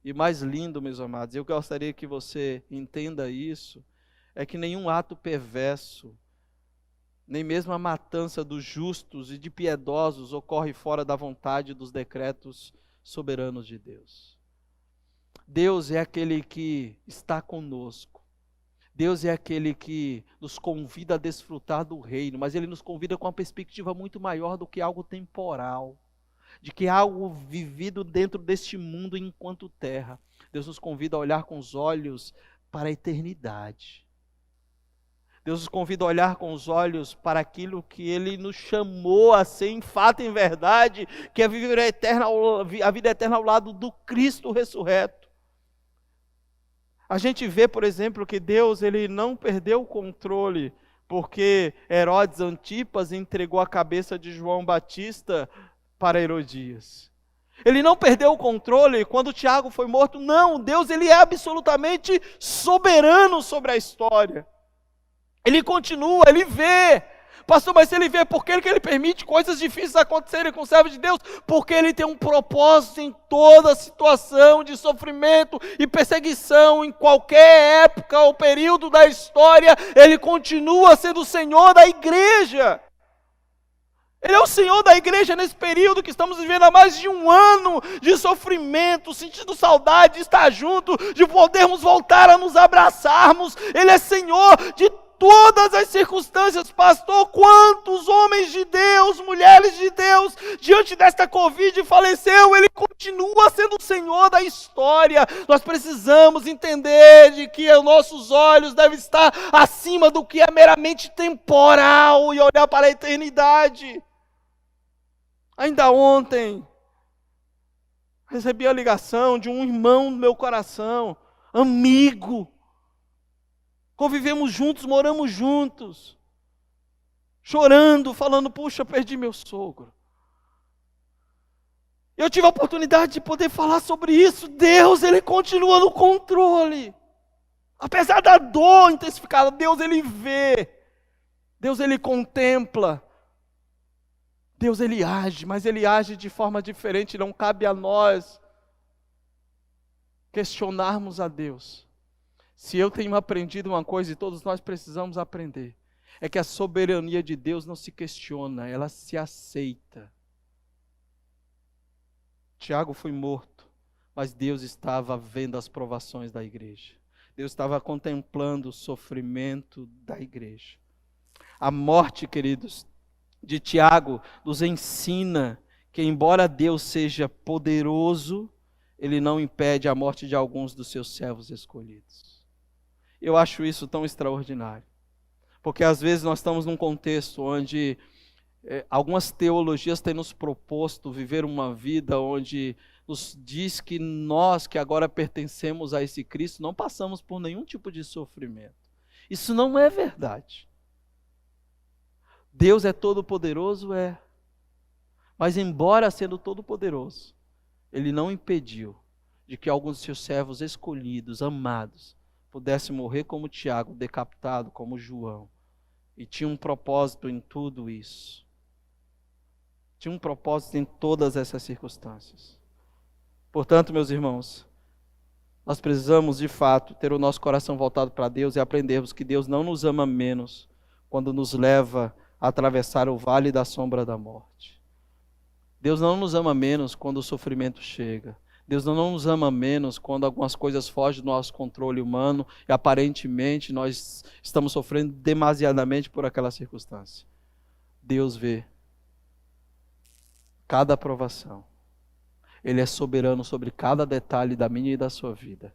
E mais lindo, meus amados, eu gostaria que você entenda isso, é que nenhum ato perverso, nem mesmo a matança dos justos e de piedosos ocorre fora da vontade dos decretos soberanos de Deus. Deus é aquele que está conosco. Deus é aquele que nos convida a desfrutar do reino, mas Ele nos convida com uma perspectiva muito maior do que algo temporal, de que algo vivido dentro deste mundo enquanto terra. Deus nos convida a olhar com os olhos para a eternidade. Deus nos convida a olhar com os olhos para aquilo que Ele nos chamou a ser em fato e em verdade, que é a vida eterna ao lado do Cristo ressurreto. A gente vê, por exemplo, que Deus ele não perdeu o controle, porque Herodes Antipas entregou a cabeça de João Batista para Herodias. Ele não perdeu o controle quando Tiago foi morto. Não, Deus ele é absolutamente soberano sobre a história. Ele continua, ele vê. Pastor, mas se ele vê, por que ele permite coisas difíceis acontecerem com o servo de Deus? Porque ele tem um propósito em toda situação de sofrimento e perseguição, em qualquer época ou período da história, ele continua sendo o Senhor da igreja. Ele é o Senhor da igreja nesse período que estamos vivendo há mais de um ano de sofrimento, sentindo saudade de estar junto, de podermos voltar a nos abraçarmos. Ele é Senhor de todas as circunstâncias. Pastor, quantos homens de Deus, mulheres de Deus, diante desta Covid faleceu, Ele continua sendo o Senhor da história. Nós precisamos entender de que os nossos olhos devem estar acima do que é meramente temporal e olhar para a eternidade. Ainda ontem, recebi a ligação de um irmão do meu coração, amigo. Convivemos juntos, moramos juntos, chorando, falando, puxa, perdi meu sogro. Eu tive a oportunidade de poder falar sobre isso. Deus, Ele continua no controle. Apesar da dor intensificada, Deus, Ele vê. Deus, Ele contempla. Deus, Ele age, mas Ele age de forma diferente. Não cabe a nós questionarmos a Deus. Se eu tenho aprendido uma coisa e todos nós precisamos aprender, é que a soberania de Deus não se questiona, ela se aceita. Tiago foi morto, mas Deus estava vendo as provações da igreja. Deus estava contemplando o sofrimento da igreja. A morte, queridos, de Tiago nos ensina que embora Deus seja poderoso, Ele não impede a morte de alguns dos seus servos escolhidos. Eu acho isso tão extraordinário, porque às vezes nós estamos num contexto onde algumas teologias têm nos proposto viver uma vida onde nos diz que nós que agora pertencemos a esse Cristo não passamos por nenhum tipo de sofrimento. Isso não é verdade. Deus é todo-poderoso, mas embora sendo todo-poderoso, Ele não impediu de que alguns de seus servos escolhidos, amados, pudesse morrer como Tiago, decapitado como João. E tinha um propósito em tudo isso. Tinha um propósito em todas essas circunstâncias. Portanto, meus irmãos, nós precisamos de fato ter o nosso coração voltado para Deus e aprendermos que Deus não nos ama menos quando nos leva a atravessar o vale da sombra da morte. Deus não nos ama menos quando o sofrimento chega. Deus não nos ama menos quando algumas coisas fogem do nosso controle humano e aparentemente nós estamos sofrendo demasiadamente por aquela circunstância. Deus vê cada provação. Ele é soberano sobre cada detalhe da minha e da sua vida.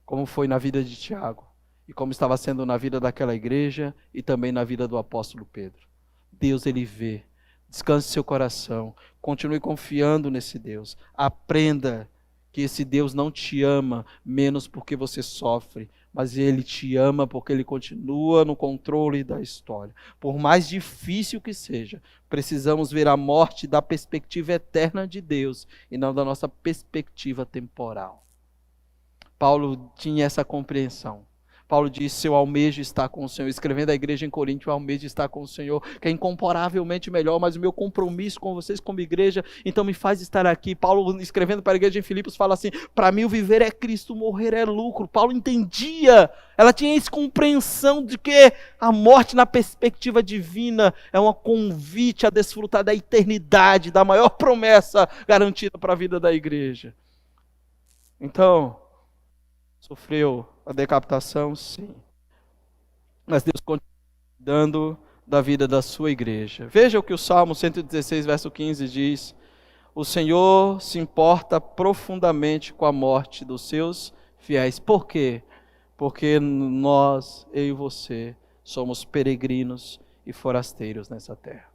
Como foi na vida de Tiago e como estava sendo na vida daquela igreja e também na vida do apóstolo Pedro. Deus, Ele vê. Descanse seu coração, continue confiando nesse Deus. Aprenda que esse Deus não te ama menos porque você sofre, mas Ele te ama porque Ele continua no controle da história. Por mais difícil que seja, precisamos ver a morte da perspectiva eterna de Deus e não da nossa perspectiva temporal. Paulo tinha essa compreensão. Paulo disse: eu almejo estar com o Senhor. Escrevendo à igreja em Corinto, eu almejo estar com o Senhor, que é incomparavelmente melhor, mas o meu compromisso com vocês como igreja, então me faz estar aqui. Paulo, escrevendo para a igreja em Filipos, fala assim: para mim o viver é Cristo, morrer é lucro. Paulo entendia, ela tinha essa compreensão de que a morte na perspectiva divina é um convite a desfrutar da eternidade, da maior promessa garantida para a vida da igreja. Então, sofreu a decapitação, sim. Mas Deus continua cuidando da vida da sua igreja. Veja o que o Salmo 116, verso 15 diz: o Senhor se importa profundamente com a morte dos seus fiéis. Por quê? Porque nós, eu e você, somos peregrinos e forasteiros nessa terra.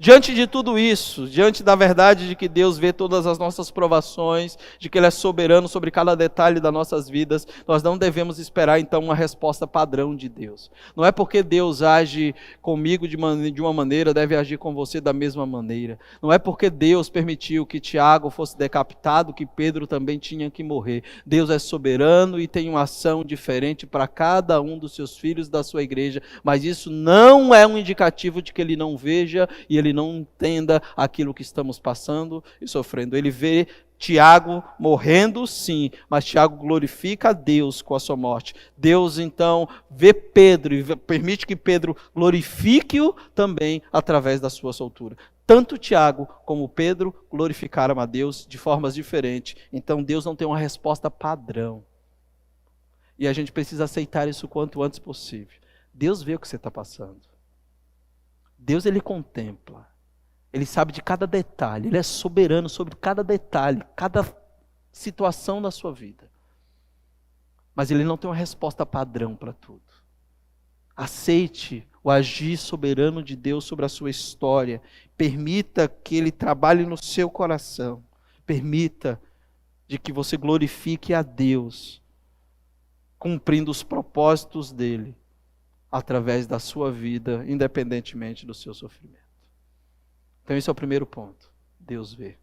Diante de tudo isso, diante da verdade de que Deus vê todas as nossas provações, de que Ele é soberano sobre cada detalhe das nossas vidas, nós não devemos esperar então uma resposta padrão de Deus. Não é porque Deus age comigo de uma maneira, deve agir com você da mesma maneira. Não é porque Deus permitiu que Tiago fosse decapitado, que Pedro também tinha que morrer. Deus é soberano e tem uma ação diferente para cada um dos seus filhos da sua igreja, mas isso não é um indicativo de que Ele não veja e Ele não entenda aquilo que estamos passando e sofrendo. Ele vê Tiago morrendo, sim, mas Tiago glorifica a Deus com a sua morte. Deus então vê Pedro e permite que Pedro glorifique-o também através da sua soltura. Tanto Tiago como Pedro glorificaram a Deus de formas diferentes. Então Deus não tem uma resposta padrão. E a gente precisa aceitar isso o quanto antes possível. Deus vê o que você está passando. Deus, Ele contempla, Ele sabe de cada detalhe, Ele é soberano sobre cada detalhe, cada situação da sua vida. Mas Ele não tem uma resposta padrão para tudo. Aceite o agir soberano de Deus sobre a sua história, permita que Ele trabalhe no seu coração, permita de que você glorifique a Deus, cumprindo os propósitos dEle, através da sua vida, independentemente do seu sofrimento. Então esse é o primeiro ponto. Deus vê.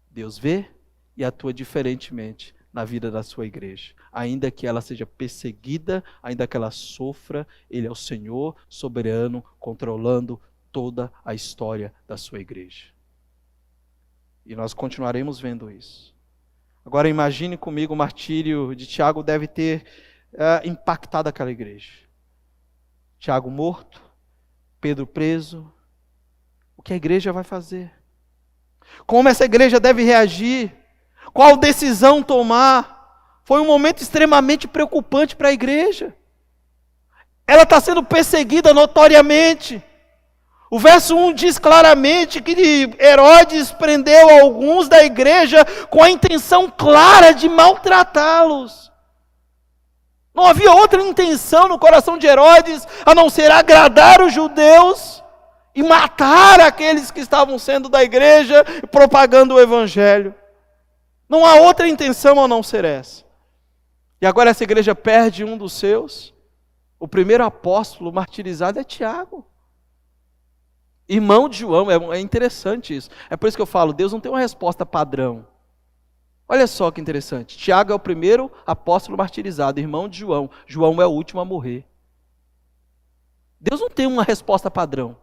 Deus vê e atua diferentemente na vida da sua igreja. Ainda que ela seja perseguida, ainda que ela sofra, Ele é o Senhor soberano, controlando toda a história da sua igreja. E nós continuaremos vendo isso. Agora imagine comigo, o martírio de Tiago deve ter impactado aquela igreja. Tiago morto, Pedro preso. O que a igreja vai fazer? Como essa igreja deve reagir? Qual decisão tomar? Foi um momento extremamente preocupante para a igreja. Ela está sendo perseguida notoriamente. O verso 1 diz claramente que Herodes prendeu alguns da igreja com a intenção clara de maltratá-los. Não havia outra intenção no coração de Herodes a não ser agradar os judeus e matar aqueles que estavam sendo da igreja e propagando o evangelho. Não há outra intenção a não ser essa. E agora essa igreja perde um dos seus. O primeiro apóstolo martirizado é Tiago, irmão de João. É interessante isso. É por isso que eu falo, Deus não tem uma resposta padrão. Olha só que interessante. Tiago é o primeiro apóstolo martirizado, irmão de João. João é o último a morrer. Deus não tem uma resposta padrão.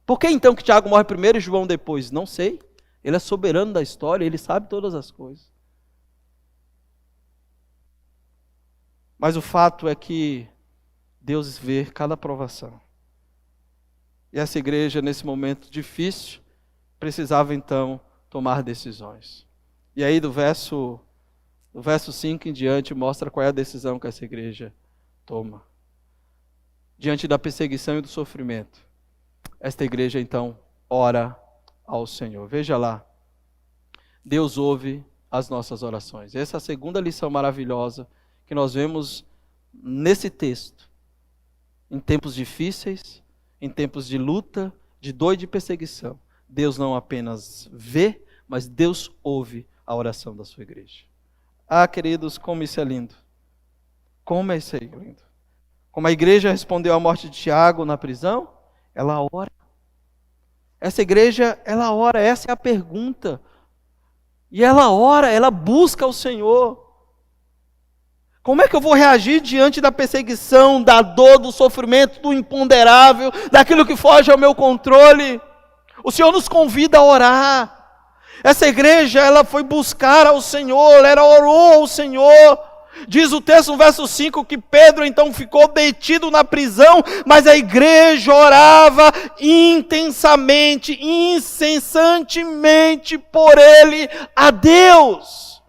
Por que então que Tiago morre primeiro e João depois? Não sei. Ele é soberano da história, Ele sabe todas as coisas. Mas o fato é que Deus vê cada provação. E essa igreja, nesse momento difícil, precisava então tomar decisões. E aí do verso 5 em diante mostra qual é a decisão que essa igreja toma. Diante da perseguição e do sofrimento, esta igreja então ora ao Senhor. Veja lá, Deus ouve as nossas orações. Essa é a segunda lição maravilhosa que nós vemos nesse texto. Em tempos difíceis, em tempos de luta, de dor e de perseguição, Deus não apenas vê, mas Deus ouve a oração da sua igreja. Ah, queridos, como isso é lindo. Como isso é lindo. Como a igreja respondeu à morte de Tiago na prisão, ela ora. Essa igreja, ela ora, essa é a pergunta. E ela ora, ela busca o Senhor. Como é que eu vou reagir diante da perseguição, da dor, do sofrimento, do imponderável, daquilo que foge ao meu controle? O Senhor nos convida a orar. Essa igreja, ela foi buscar ao Senhor, ela orou ao Senhor. Diz o texto no verso 5 que Pedro então ficou detido na prisão, mas a igreja orava intensamente, incessantemente por ele a Deus.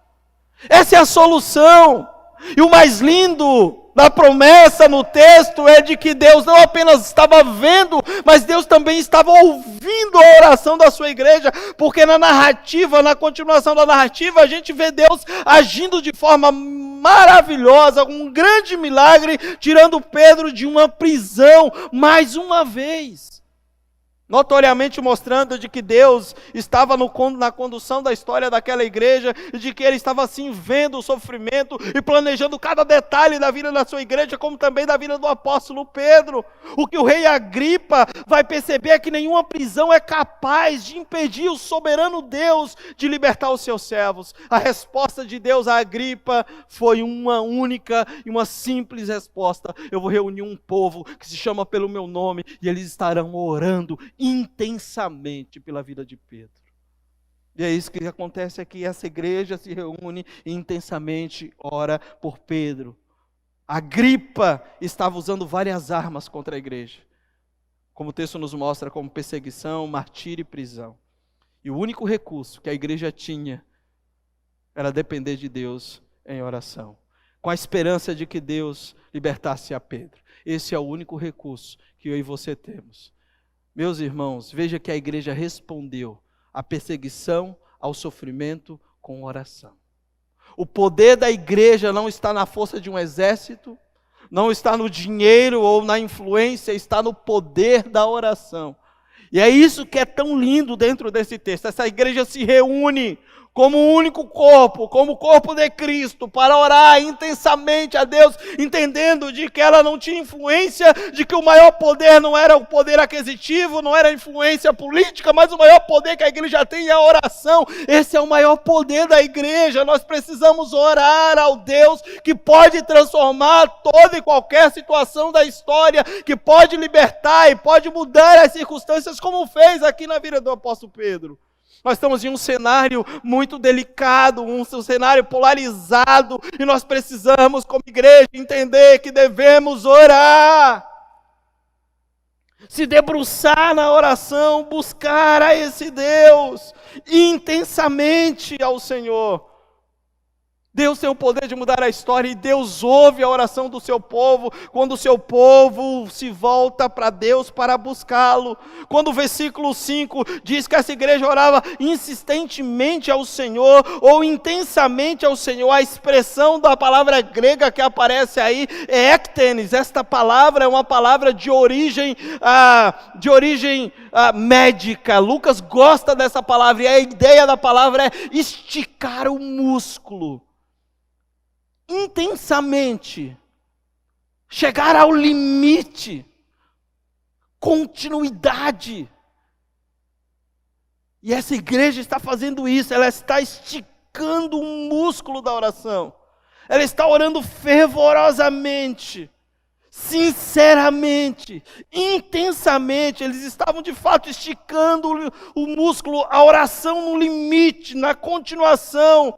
Essa é a solução. E o mais lindo da promessa no texto é de que Deus não apenas estava vendo, mas Deus também estava ouvindo a oração da sua igreja, porque na narrativa, na continuação da narrativa, a gente vê Deus agindo de forma maravilhosa, um grande milagre, tirando Pedro de uma prisão, mais uma vez. Notoriamente mostrando de que Deus estava na condução da história daquela igreja, e de que Ele estava assim vendo o sofrimento e planejando cada detalhe da vida da sua igreja, como também da vida do apóstolo Pedro. O que o rei Agripa vai perceber é que nenhuma prisão é capaz de impedir o soberano Deus de libertar os seus servos. A resposta de Deus a Agripa foi uma única e uma simples resposta: eu vou reunir um povo que se chama pelo meu nome, e eles estarão orando intensamente pela vida de Pedro. E é isso que acontece aqui. Essa igreja se reúne e intensamente ora por Pedro. Agripa estava usando várias armas contra a igreja, como o texto nos mostra, como perseguição, martírio e prisão. E o único recurso que a igreja tinha era depender de Deus em oração, com a esperança de que Deus libertasse a Pedro. Esse é o único recurso que eu e você temos. Meus irmãos, veja que a igreja respondeu à perseguição, ao sofrimento com oração. O poder da igreja não está na força de um exército, não está no dinheiro ou na influência, está no poder da oração. E é isso que é tão lindo dentro desse texto. Essa igreja se reúne como um único corpo, como o corpo de Cristo, para orar intensamente a Deus, entendendo de que ela não tinha influência, de que o maior poder não era o poder aquisitivo, não era a influência política, mas o maior poder que a igreja tem é a oração. Esse é o maior poder da igreja. Nós precisamos orar ao Deus que pode transformar toda e qualquer situação da história, que pode libertar e pode mudar as circunstâncias, como fez aqui na vida do apóstolo Pedro. Nós estamos em um cenário muito delicado, um cenário polarizado, e nós precisamos, como igreja, entender que devemos orar, se debruçar na oração, buscar a esse Deus, intensamente ao Senhor. Deus tem o poder de mudar a história, e Deus ouve a oração do seu povo, quando o seu povo se volta para Deus para buscá-lo. Quando o versículo 5 diz que essa igreja orava insistentemente ao Senhor, ou intensamente ao Senhor, a expressão da palavra grega que aparece aí é ektenes. Esta palavra é uma palavra de origem médica. Lucas gosta dessa palavra, e a ideia da palavra é esticar o músculo. Intensamente, chegar ao limite, continuidade. E essa igreja está fazendo isso, ela está esticando o músculo da oração, ela está orando fervorosamente, sinceramente, intensamente. Eles estavam de fato esticando o músculo, a oração no limite, na continuação.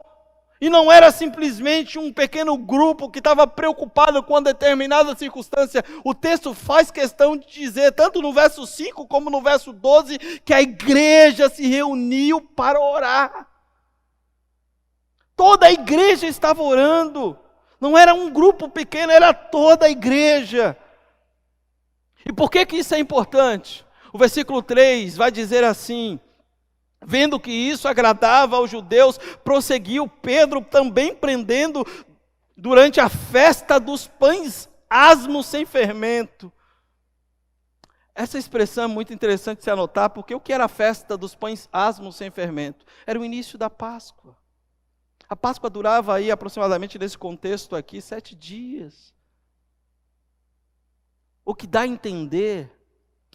E não era simplesmente um pequeno grupo que estava preocupado com uma determinada circunstância. O texto faz questão de dizer, tanto no verso 5 como no verso 12, que a igreja se reuniu para orar. Toda a igreja estava orando. Não era um grupo pequeno, era toda a igreja. E por que isso é importante? O versículo 3 vai dizer assim: vendo que isso agradava aos judeus, prosseguiu Pedro também prendendo durante a festa dos pães asmos sem fermento. Essa expressão é muito interessante de se anotar, porque o que era a festa dos pães asmos sem fermento? Era o início da Páscoa. A Páscoa durava aí aproximadamente, nesse contexto aqui, 7 dias. O que dá a entender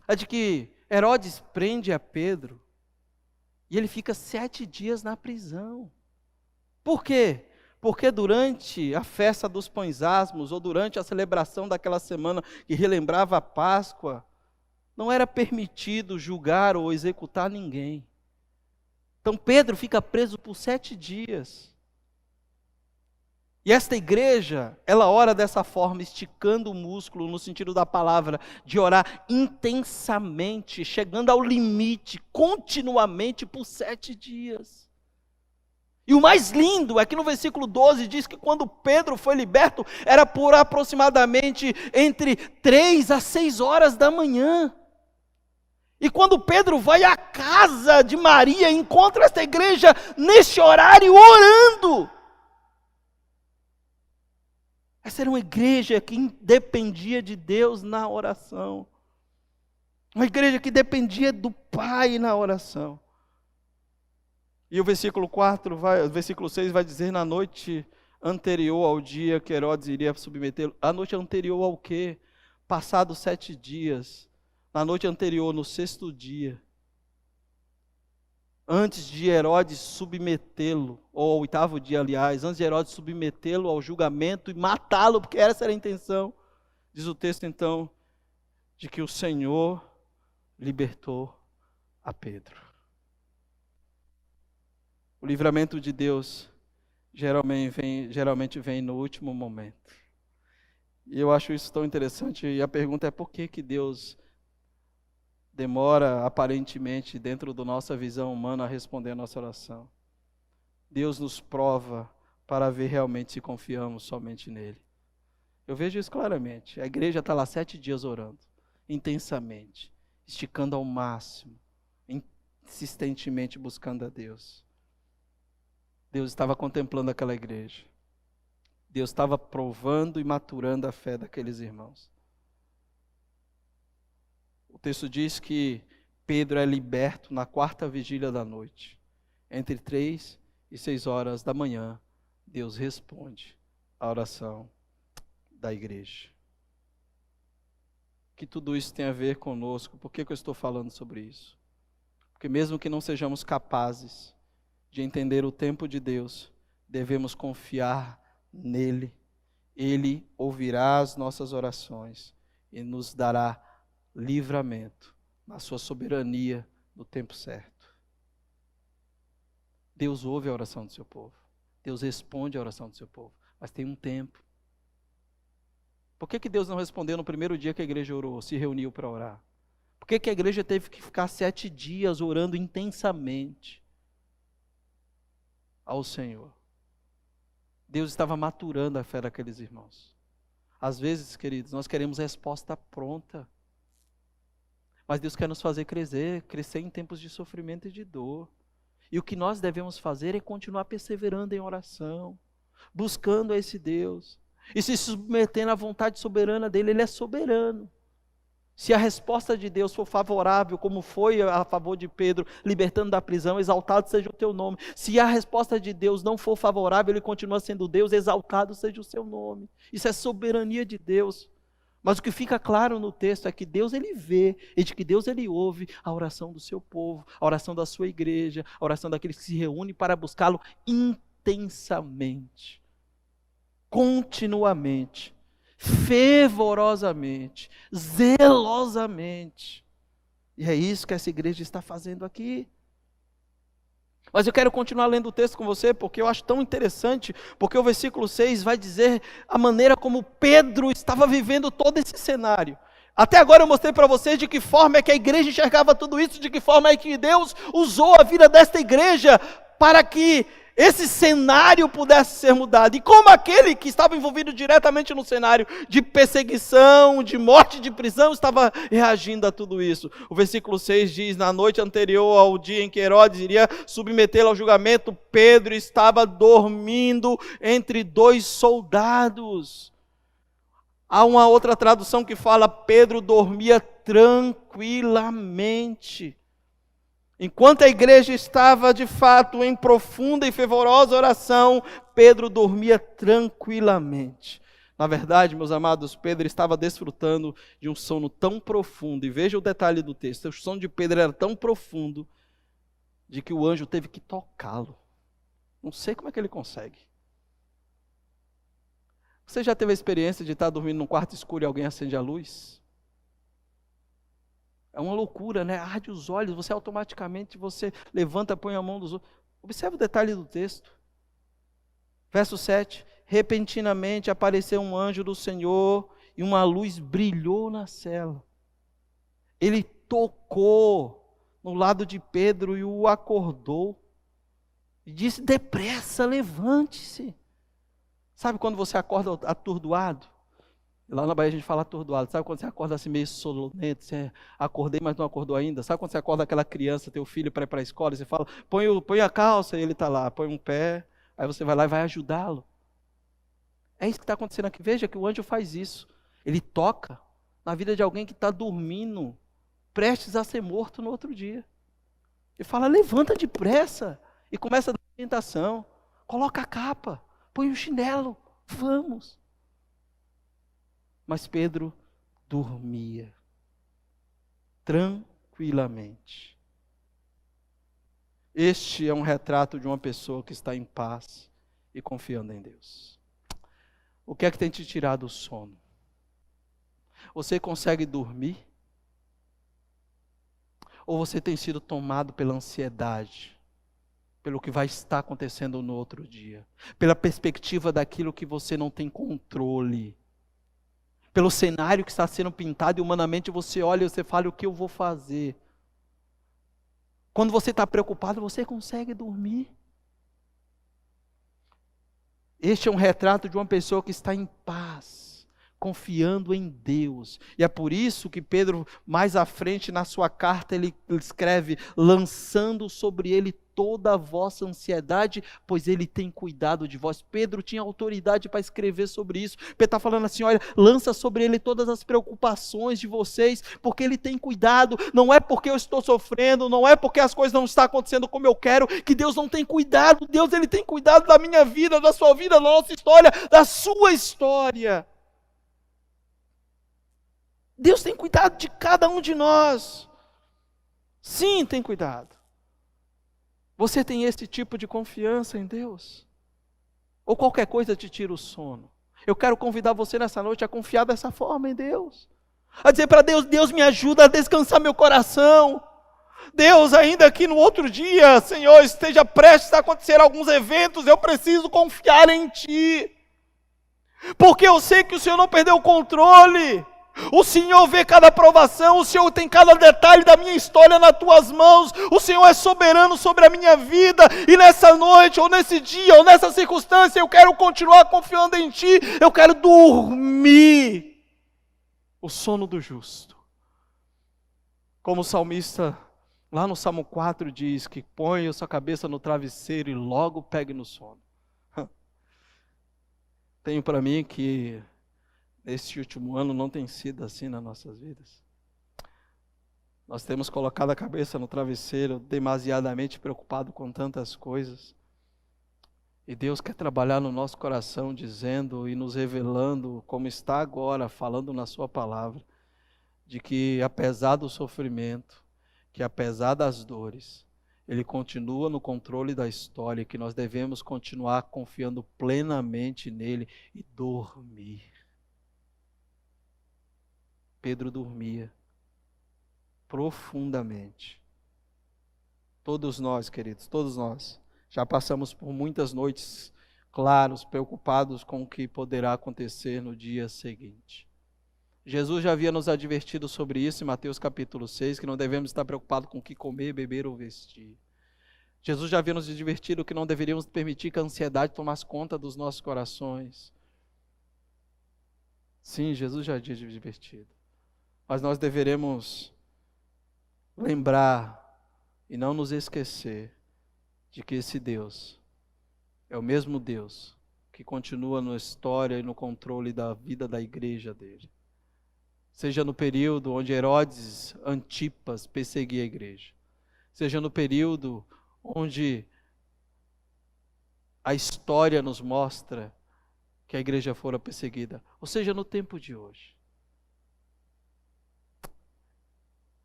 é de que Herodes prende a Pedro, e ele fica 7 dias na prisão. Por quê? Porque durante a festa dos pães asmos, ou durante a celebração daquela semana que relembrava a Páscoa, não era permitido julgar ou executar ninguém. Então Pedro fica preso por 7 dias. E esta igreja, ela ora dessa forma, esticando o músculo, no sentido da palavra, de orar intensamente, chegando ao limite, continuamente, por 7 dias. E o mais lindo é que no versículo 12 diz que quando Pedro foi liberto, era por aproximadamente entre 3 a 6 horas da manhã. E quando Pedro vai à casa de Maria, encontra esta igreja neste horário orando. Essa era uma igreja que dependia de Deus na oração. Uma igreja que dependia do Pai na oração. E o versículo 6 vai dizer, na noite anterior ao dia que Herodes iria submetê-lo. A noite anterior ao quê? Passados 7 dias. Na noite anterior, no 6º dia. Antes de Herodes submetê-lo, ou ao 8º dia, aliás, antes de Herodes submetê-lo ao julgamento e matá-lo, porque essa era a intenção. Diz o texto então, de que o Senhor libertou a Pedro. O livramento de Deus geralmente vem no último momento. E eu acho isso tão interessante, e a pergunta é por que Deus demora aparentemente dentro da nossa visão humana a responder a nossa oração. Deus nos prova para ver realmente se confiamos somente nele. Eu vejo isso claramente. A igreja está lá 7 dias orando, intensamente, esticando ao máximo, insistentemente buscando a Deus. Deus estava contemplando aquela igreja. Deus estava provando e maturando a fé daqueles irmãos. O texto diz que Pedro é liberto na 4ª vigília da noite. Entre 3 e 6 horas da manhã, Deus responde à oração da igreja. Que tudo isso tem a ver conosco. Por que eu estou falando sobre isso? Porque mesmo que não sejamos capazes de entender o tempo de Deus, devemos confiar nele. Ele ouvirá as nossas orações e nos dará livramento na sua soberania no tempo certo. Deus ouve a oração do seu povo. Deus responde a oração do seu povo. Mas tem um tempo. Por que Deus não respondeu no primeiro dia que a igreja orou, se reuniu para orar? Por que a igreja teve que ficar 7 dias orando intensamente ao Senhor? Deus estava maturando a fé daqueles irmãos. Às vezes, queridos, nós queremos resposta pronta. Mas Deus quer nos fazer crescer em tempos de sofrimento e de dor. E o que nós devemos fazer é continuar perseverando em oração, buscando a esse Deus, e se submetendo à vontade soberana dele. Ele é soberano. Se a resposta de Deus for favorável, como foi a favor de Pedro, libertando da prisão, exaltado seja o teu nome. Se a resposta de Deus não for favorável, ele continua sendo Deus, exaltado seja o seu nome. Isso é soberania de Deus. Mas o que fica claro no texto é que Deus ele vê, e de que Deus ele ouve a oração do seu povo, a oração da sua igreja, a oração daqueles que se reúnem para buscá-lo intensamente, continuamente, fervorosamente, zelosamente. E é isso que essa igreja está fazendo aqui. Mas eu quero continuar lendo o texto com você, porque eu acho tão interessante, porque o versículo 6 vai dizer a maneira como Pedro estava vivendo todo esse cenário. Até agora eu mostrei para vocês de que forma é que a igreja enxergava tudo isso, de que forma é que Deus usou a vida desta igreja para que esse cenário pudesse ser mudado. E como aquele que estava envolvido diretamente no cenário de perseguição, de morte, de prisão, estava reagindo a tudo isso. O versículo 6 diz, na noite anterior ao dia em que Herodes iria submetê-lo ao julgamento, Pedro estava dormindo entre 2 soldados. Há uma outra tradução que fala, Pedro dormia tranquilamente. Enquanto a igreja estava, de fato, em profunda e fervorosa oração, Pedro dormia tranquilamente. Na verdade, meus amados, Pedro estava desfrutando de um sono tão profundo, e veja o detalhe do texto, o sono de Pedro era tão profundo, de que o anjo teve que tocá-lo. Não sei como é que ele consegue. Você já teve a experiência de estar dormindo num quarto escuro e alguém acende a luz? É uma loucura, né? Arde os olhos, você automaticamente levanta, põe a mão dos outros. Observe o detalhe do texto. Verso 7. Repentinamente apareceu um anjo do Senhor e uma luz brilhou na cela. Ele tocou no lado de Pedro e o acordou. E disse: depressa, levante-se. Sabe quando você acorda atordoado? Lá na Bahia a gente fala atordoado. Sabe quando você acorda assim meio sonolento? Você acordei, mas não acordou ainda. Sabe quando você acorda aquela criança, teu filho para ir para a escola, e você fala, põe a calça, e ele está lá, põe um pé, aí você vai lá e vai ajudá-lo. É isso que está acontecendo aqui. Veja que o anjo faz isso. Ele toca na vida de alguém que está dormindo, prestes a ser morto no outro dia. Ele fala: levanta depressa. E começa a dar orientação. Coloca a capa, põe o chinelo, vamos. Mas Pedro dormia tranquilamente. Este é um retrato de uma pessoa que está em paz e confiando em Deus. O que é que tem te tirado o sono? Você consegue dormir? Ou você tem sido tomado pela ansiedade, pelo que vai estar acontecendo no outro dia, pela perspectiva daquilo que você não tem controle, pelo cenário que está sendo pintado e humanamente você olha e você fala: o que eu vou fazer? Quando você está preocupado, você consegue dormir? Este é um retrato de uma pessoa que está em paz, confiando em Deus. E é por isso que Pedro, mais à frente na sua carta, ele escreve: lançando sobre ele toda a vossa ansiedade, pois ele tem cuidado de vós. Pedro tinha autoridade para escrever sobre isso. Pedro está falando assim: olha, lança sobre ele todas as preocupações de vocês, porque ele tem cuidado. Não é porque eu estou sofrendo, não é porque as coisas não estão acontecendo como eu quero, que Deus não tem cuidado. Deus, ele tem cuidado da minha vida, da sua vida, da nossa história, da sua história. Deus tem cuidado de cada um de nós. Sim, tem cuidado. Você tem esse tipo de confiança em Deus? Ou qualquer coisa te tira o sono? Eu quero convidar você nessa noite a confiar dessa forma em Deus. A dizer para Deus: Deus, me ajuda a descansar meu coração. Deus, ainda que no outro dia, Senhor, esteja prestes a acontecer alguns eventos, eu preciso confiar em Ti. Porque eu sei que o Senhor não perdeu o controle. O Senhor vê cada provação, o Senhor tem cada detalhe da minha história nas tuas mãos, o Senhor é soberano sobre a minha vida, e nessa noite, ou nesse dia, ou nessa circunstância, eu quero continuar confiando em Ti, eu quero dormir o sono do justo. Como o salmista, lá no Salmo 4 diz, que põe a sua cabeça no travesseiro e logo pegue no sono. Tenho para mim que este último ano não tem sido assim nas nossas vidas. Nós temos colocado a cabeça no travesseiro, demasiadamente preocupado com tantas coisas. E Deus quer trabalhar no nosso coração, dizendo e nos revelando, como está agora, falando na sua palavra, de que apesar do sofrimento, que apesar das dores, Ele continua no controle da história, e que nós devemos continuar confiando plenamente nele e dormir. Pedro dormia profundamente. Todos nós, queridos, todos nós, já passamos por muitas noites claros, preocupados com o que poderá acontecer no dia seguinte. Jesus já havia nos advertido sobre isso em Mateus capítulo 6, que não devemos estar preocupados com o que comer, beber ou vestir. Jesus já havia nos advertido que não deveríamos permitir que a ansiedade tomasse conta dos nossos corações. Sim, Jesus já havia advertido. Mas nós deveremos lembrar e não nos esquecer de que esse Deus é o mesmo Deus que continua na história e no controle da vida da igreja dele. Seja no período onde Herodes Antipas perseguia a igreja, seja no período onde a história nos mostra que a igreja fora perseguida, ou seja, no tempo de hoje.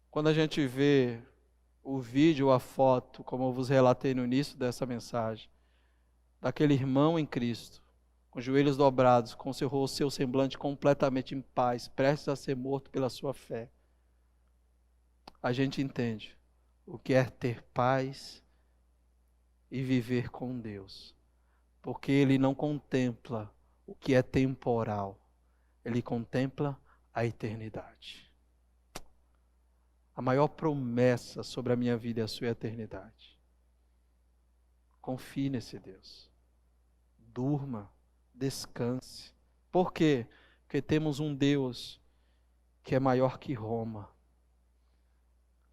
Quando a gente vê o vídeo, a foto, como eu vos relatei no início dessa mensagem, daquele irmão em Cristo, com joelhos dobrados, com o seu semblante completamente em paz, prestes a ser morto pela sua fé, a gente entende o que é ter paz e viver com Deus. Porque Ele não contempla o que é temporal, Ele contempla a eternidade. A maior promessa sobre a minha vida é a sua eternidade. Confie nesse Deus. Durma, descanse. Por quê? Porque temos um Deus que é maior que Roma.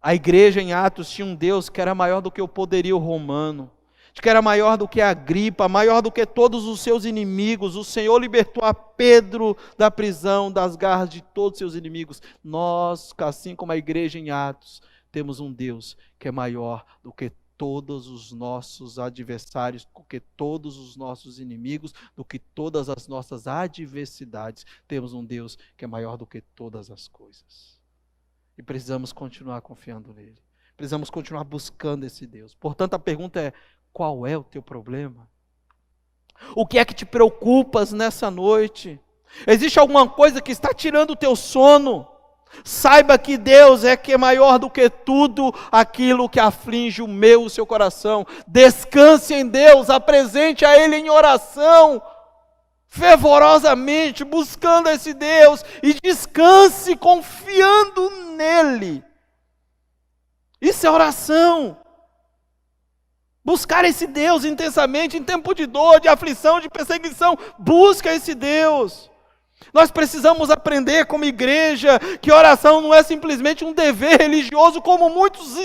A igreja em Atos tinha um Deus que era maior do que o poderio romano, que era maior do que a Agripa, maior do que todos os seus inimigos. O Senhor libertou a Pedro da prisão, das garras de todos os seus inimigos. Nós, assim como a igreja em Atos, temos um Deus que é maior do que todos os nossos adversários, do que todos os nossos inimigos, do que todas as nossas adversidades. Temos um Deus que é maior do que todas as coisas. E precisamos continuar confiando nele. Precisamos continuar buscando esse Deus. Portanto, a pergunta é: qual é o teu problema? O que é que te preocupas nessa noite? Existe alguma coisa que está tirando o teu sono? Saiba que Deus é que é maior do que tudo aquilo que aflige o seu coração. Descanse em Deus, apresente a Ele em oração, fervorosamente, buscando esse Deus, e descanse confiando nele. Isso é oração. Buscar esse Deus intensamente, em tempo de dor, de aflição, de perseguição, busca esse Deus. Nós precisamos aprender como igreja que oração não é simplesmente um dever religioso, como muitos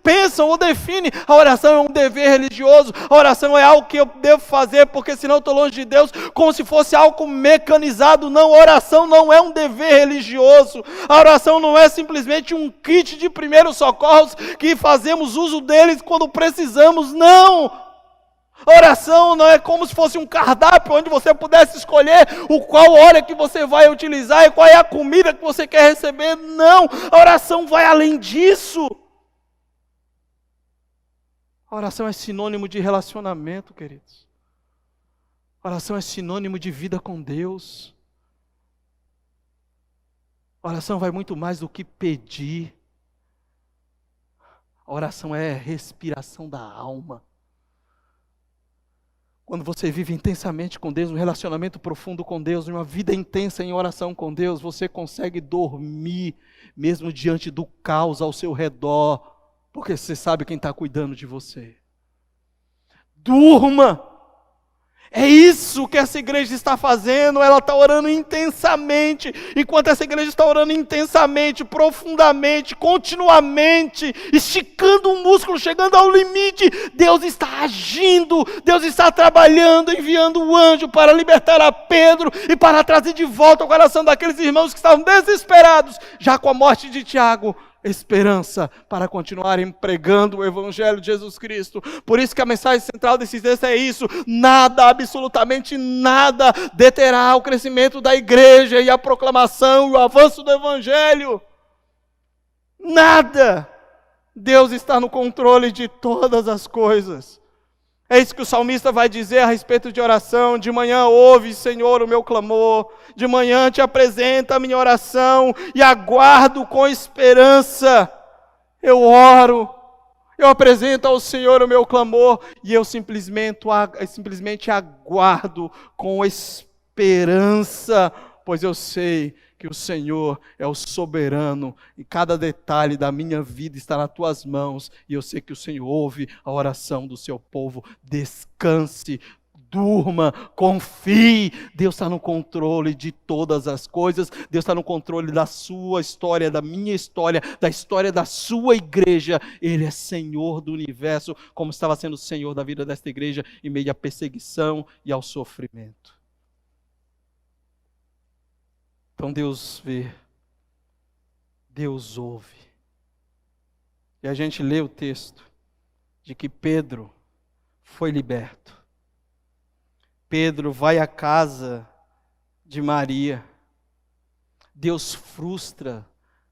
pensam ou definem. A oração é um dever religioso, a oração é algo que eu devo fazer porque senão eu estou longe de Deus, como se fosse algo mecanizado. Não, a oração não é um dever religioso, a oração não é simplesmente um kit de primeiros socorros que fazemos uso deles quando precisamos, não. A oração não é como se fosse um cardápio onde você pudesse escolher qual hora que você vai utilizar e qual é a comida que você quer receber. Não, a oração vai além disso. A oração é sinônimo de relacionamento, queridos. A oração é sinônimo de vida com Deus. A oração vai muito mais do que pedir. A oração é respiração da alma. Quando você vive intensamente com Deus, um relacionamento profundo com Deus, uma vida intensa em oração com Deus, você consegue dormir, mesmo diante do caos ao seu redor, porque você sabe quem está cuidando de você. Durma! É isso que essa igreja está fazendo, ela está orando intensamente. Enquanto essa igreja está orando intensamente, profundamente, continuamente, esticando o músculo, chegando ao limite, Deus está agindo, Deus está trabalhando, enviando o anjo para libertar a Pedro e para trazer de volta o coração daqueles irmãos que estavam desesperados, já com a morte de Tiago. Esperança para continuarem pregando o Evangelho de Jesus Cristo. Por isso que a mensagem central desse texto é isso: nada, absolutamente nada, deterá o crescimento da igreja e a proclamação e o avanço do Evangelho. Nada. Deus está no controle de todas as coisas. É isso que o salmista vai dizer a respeito de oração. De manhã ouve, Senhor, o meu clamor. De manhã te apresenta a minha oração e aguardo com esperança. Eu oro, eu apresento ao Senhor o meu clamor e eu simplesmente aguardo com esperança, pois eu sei que o Senhor é o soberano e cada detalhe da minha vida está nas tuas mãos, e eu sei que o Senhor ouve a oração do seu povo. Descanse, durma, confie. Deus está no controle de todas as coisas. Deus está no controle da sua história, da minha história, da história da sua igreja. Ele é Senhor do universo, como estava sendo Senhor da vida desta igreja em meio à perseguição e ao sofrimento. Então Deus vê, Deus ouve. E a gente lê o texto de que Pedro foi liberto. Pedro vai à casa de Maria. Deus frustra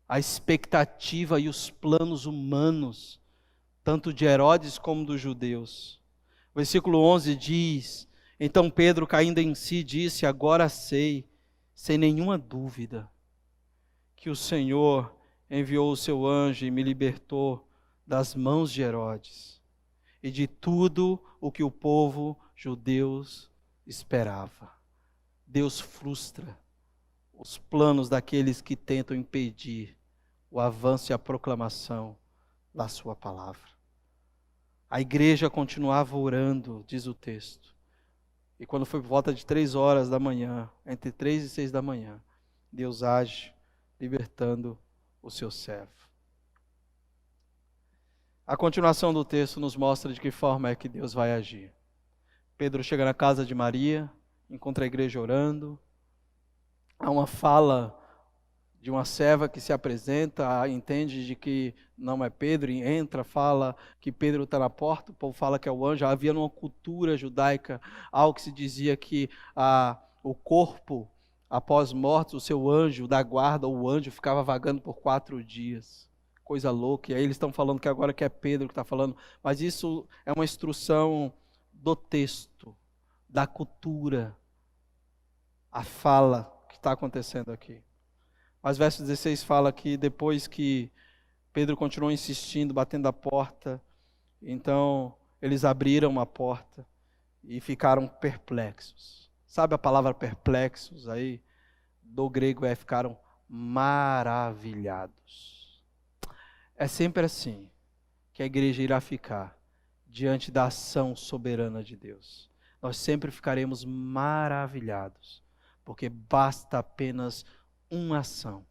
a expectativa e os planos humanos, tanto de Herodes como dos judeus. O versículo 11 diz Então Pedro, caindo em si, disse: agora sei, sem nenhuma dúvida, que o Senhor enviou o seu anjo e me libertou das mãos de Herodes e de tudo o que o povo judeu esperava. Deus frustra os planos daqueles que tentam impedir o avanço e a proclamação da sua palavra. A igreja continuava orando, diz o texto. E quando foi por volta de 3 horas da manhã, entre 3 e 6 da manhã, Deus age, libertando o seu servo. A continuação do texto nos mostra de que forma é que Deus vai agir. Pedro chega na casa de Maria, encontra a igreja orando. Há uma fala de uma serva que se apresenta, entende de que não é Pedro, e entra, fala que Pedro está na porta, o povo fala que é o anjo. Havia numa cultura judaica algo que se dizia que o corpo, após morte, o seu anjo da guarda, o anjo, ficava vagando por 4 dias. Coisa louca. E aí eles estão falando que agora que é Pedro que está falando, mas isso é uma instrução do texto, da cultura, a fala que está acontecendo aqui. Mas verso 16 fala que depois que Pedro continuou insistindo, batendo a porta, então eles abriram a porta e ficaram perplexos. Sabe a palavra perplexos aí? Do grego ficaram maravilhados. É sempre assim que a igreja irá ficar diante da ação soberana de Deus. Nós sempre ficaremos maravilhados, porque basta apenas uma ação,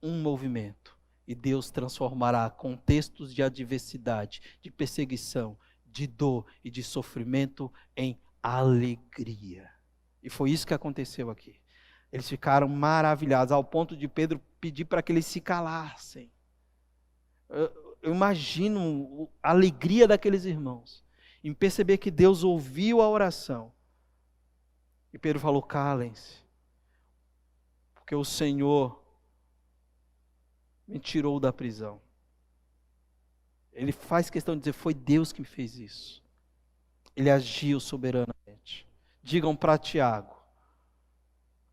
um movimento, e Deus transformará contextos de adversidade, de perseguição, de dor e de sofrimento em alegria. E foi isso que aconteceu aqui. Eles ficaram maravilhados, ao ponto de Pedro pedir para que eles se calassem. Eu imagino a alegria daqueles irmãos em perceber que Deus ouviu a oração. E Pedro falou: calem-se, porque o Senhor me tirou da prisão. Ele faz questão de dizer: foi Deus que me fez isso. Ele agiu soberanamente. Digam para Tiago,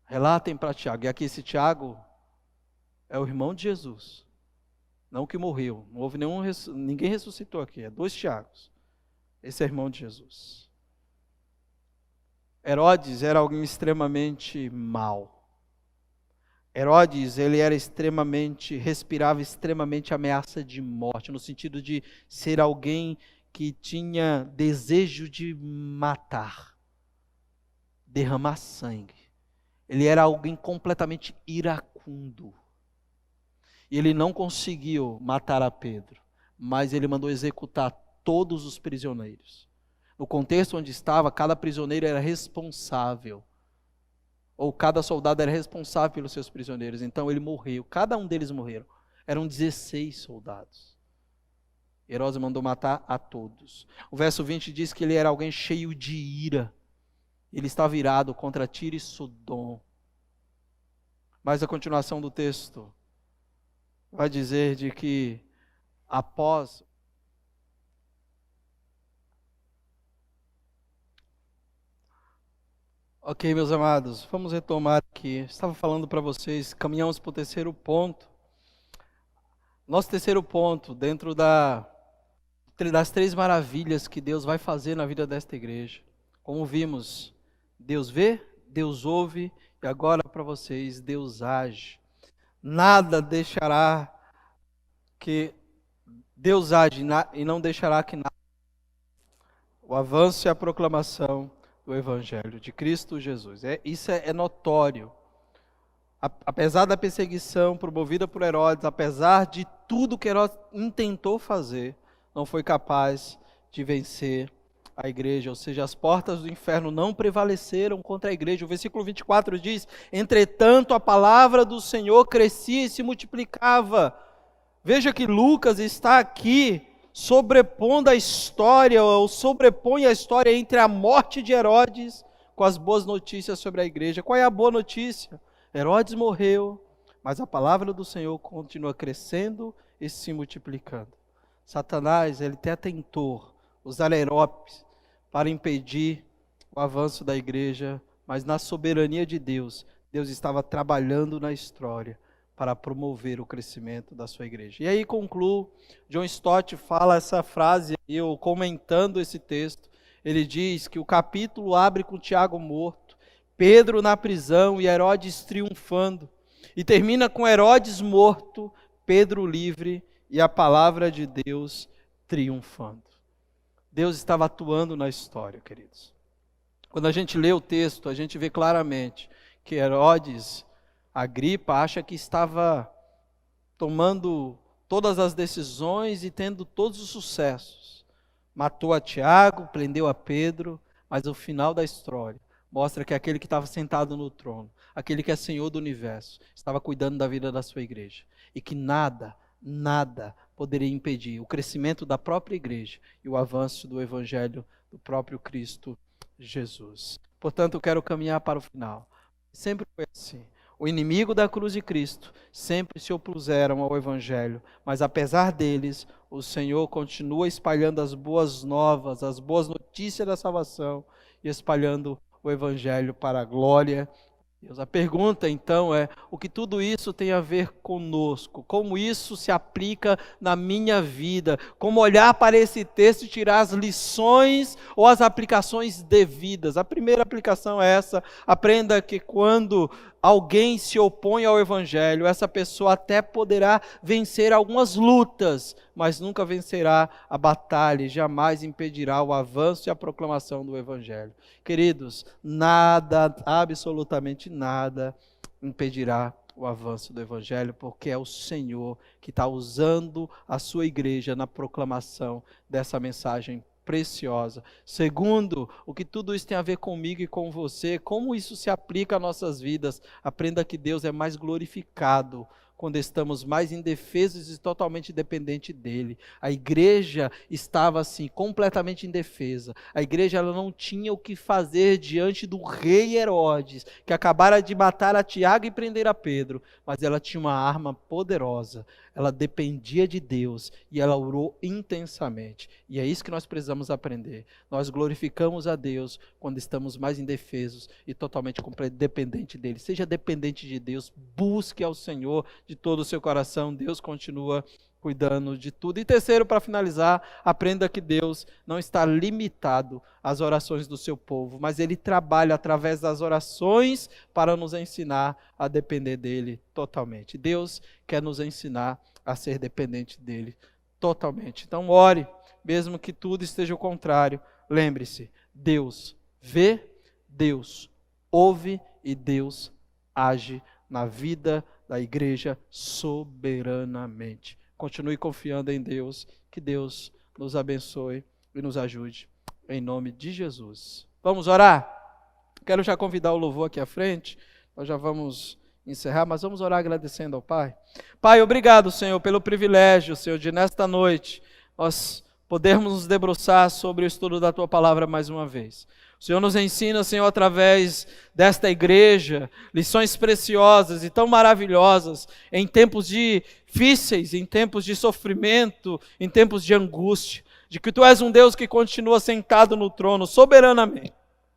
relatem para Tiago, e aqui esse Tiago é o irmão de Jesus, não que morreu, não houve ninguém ressuscitou aqui, é 2 Tiagos. Esse é irmão de Jesus. Herodes era alguém extremamente mau. Herodes, ele era respirava extremamente ameaça de morte, no sentido de ser alguém que tinha desejo de matar, derramar sangue. Ele era alguém completamente iracundo. E ele não conseguiu matar a Pedro, mas ele mandou executar todos os prisioneiros. No contexto onde estava, cada prisioneiro era responsável, ou cada soldado era responsável pelos seus prisioneiros. Então ele morreu, cada um deles morreram. Eram 16 soldados. Herodes mandou matar a todos. O verso 20 diz que ele era alguém cheio de ira. Ele estava irado contra Tiro e Sodom. Mas a continuação do texto vai dizer de que após Ok, meus amados, vamos retomar aqui. Estava falando para vocês, caminhamos para o terceiro ponto. Nosso terceiro ponto, dentro das 3 maravilhas que Deus vai fazer na vida desta igreja. Como vimos, Deus vê, Deus ouve, e agora para vocês, Deus age. Nada deixará que Deus age e não deixará que nada. O avanço e a proclamação do Evangelho de Cristo Jesus. Isso é notório. Apesar da perseguição promovida por Herodes, apesar de tudo que Herodes intentou fazer, não foi capaz de vencer a igreja. Ou seja, as portas do inferno não prevaleceram contra a igreja. O versículo 24 diz: entretanto, a palavra do Senhor crescia e se multiplicava. Veja que Lucas está aqui sobrepondo a história, ou sobrepõe a história entre a morte de Herodes com as boas notícias sobre a igreja. Qual é a boa notícia? Herodes morreu, mas a palavra do Senhor continua crescendo e se multiplicando. Satanás, ele até tentou usar Herodes para impedir o avanço da igreja, mas na soberania de Deus, Deus estava trabalhando na história para promover o crescimento da sua igreja. E aí concluo, John Stott fala essa frase, eu comentando esse texto, ele diz que o capítulo abre com Tiago morto, Pedro na prisão e Herodes triunfando, e termina com Herodes morto, Pedro livre e a palavra de Deus triunfando. Deus estava atuando na história, queridos. Quando a gente lê o texto, a gente vê claramente que Herodes Agripa acha que estava tomando todas as decisões e tendo todos os sucessos. Matou a Tiago, prendeu a Pedro, mas o final da história mostra que aquele que estava sentado no trono, aquele que é Senhor do universo, estava cuidando da vida da sua igreja. E que nada poderia impedir o crescimento da própria igreja e o avanço do evangelho do próprio Cristo Jesus. Portanto, eu quero caminhar para o final. Sempre foi assim. O inimigo da cruz de Cristo sempre se opuseram ao evangelho, mas apesar deles, o Senhor continua espalhando as boas novas, as boas notícias da salvação e espalhando o evangelho para a glória de Deus. A pergunta então é, o que tudo isso tem a ver conosco? Como isso se aplica na minha vida? Como olhar para esse texto e tirar as lições ou as aplicações devidas? A primeira aplicação é essa: aprenda que quando alguém se opõe ao evangelho, essa pessoa até poderá vencer algumas lutas, mas nunca vencerá a batalha e jamais impedirá o avanço e a proclamação do evangelho. Queridos, nada, absolutamente nada, impedirá o avanço do evangelho, porque é o Senhor que está usando a sua igreja na proclamação dessa mensagem preciosa. Segundo, o que tudo isso tem a ver comigo e com você, como isso se aplica às nossas vidas. Aprenda que Deus é mais glorificado quando estamos mais indefesos e totalmente dependentes dele. A igreja estava assim, completamente indefesa. A igreja ela não tinha o que fazer diante do rei Herodes, que acabara de matar a Tiago e prender a Pedro, mas ela tinha uma arma poderosa. Ela dependia de Deus e ela orou intensamente. E é isso que nós precisamos aprender. Nós glorificamos a Deus quando estamos mais indefesos e totalmente dependentes dele. Seja dependente de Deus, busque ao Senhor de todo o seu coração. Deus continua cuidando de tudo. E terceiro, para finalizar, aprenda que Deus não está limitado às orações do seu povo, mas Ele trabalha através das orações para nos ensinar a depender dEle totalmente. Deus quer nos ensinar a ser dependente dEle totalmente. Então ore, mesmo que tudo esteja ao contrário. Lembre-se, Deus vê, Deus ouve e Deus age na vida da igreja soberanamente. Continue confiando em Deus, que Deus nos abençoe e nos ajude, em nome de Jesus. Vamos orar? Quero já convidar o louvor aqui à frente, nós já vamos encerrar, mas vamos orar agradecendo ao Pai. Pai, obrigado, Senhor, pelo privilégio, Senhor, de nesta noite nós podermos nos debruçar sobre o estudo da Tua Palavra mais uma vez. O Senhor nos ensina, Senhor, através desta igreja, lições preciosas e tão maravilhosas em tempos difíceis, em tempos de sofrimento, em tempos de angústia, de que Tu és um Deus que continua sentado no trono soberanamente.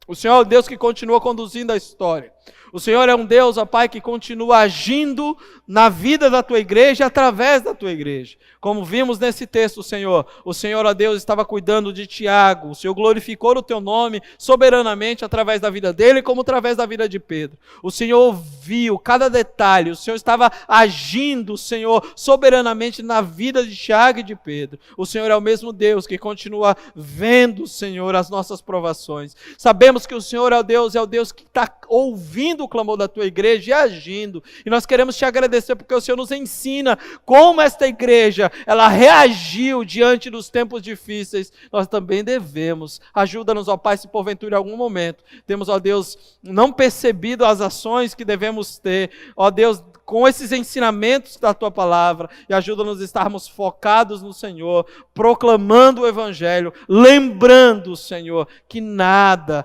O Senhor é o Deus que continua conduzindo a história. O Senhor é um Deus, ó Pai, que continua agindo na vida da Tua igreja, através da Tua igreja. Como vimos nesse texto, Senhor, o Senhor, ó Deus, estava cuidando de Tiago. O Senhor glorificou o Teu nome soberanamente através da vida dele, como através da vida de Pedro. O Senhor viu cada detalhe. O Senhor estava agindo, Senhor, soberanamente na vida de Tiago e de Pedro. O Senhor é o mesmo Deus que continua vendo, Senhor, as nossas provações. Sabemos que o Senhor é o Deus que está ouvindo o clamor da Tua igreja e agindo. E nós queremos Te agradecer porque o Senhor nos ensina como esta igreja, ela reagiu diante dos tempos difíceis. Nós também devemos. Ajuda-nos, ó Pai, se porventura em algum momento temos, ó Deus, não percebido as ações que devemos ter. Ó Deus, com esses ensinamentos da Tua Palavra e ajuda-nos a estarmos focados no Senhor, proclamando o Evangelho, lembrando, Senhor, que nada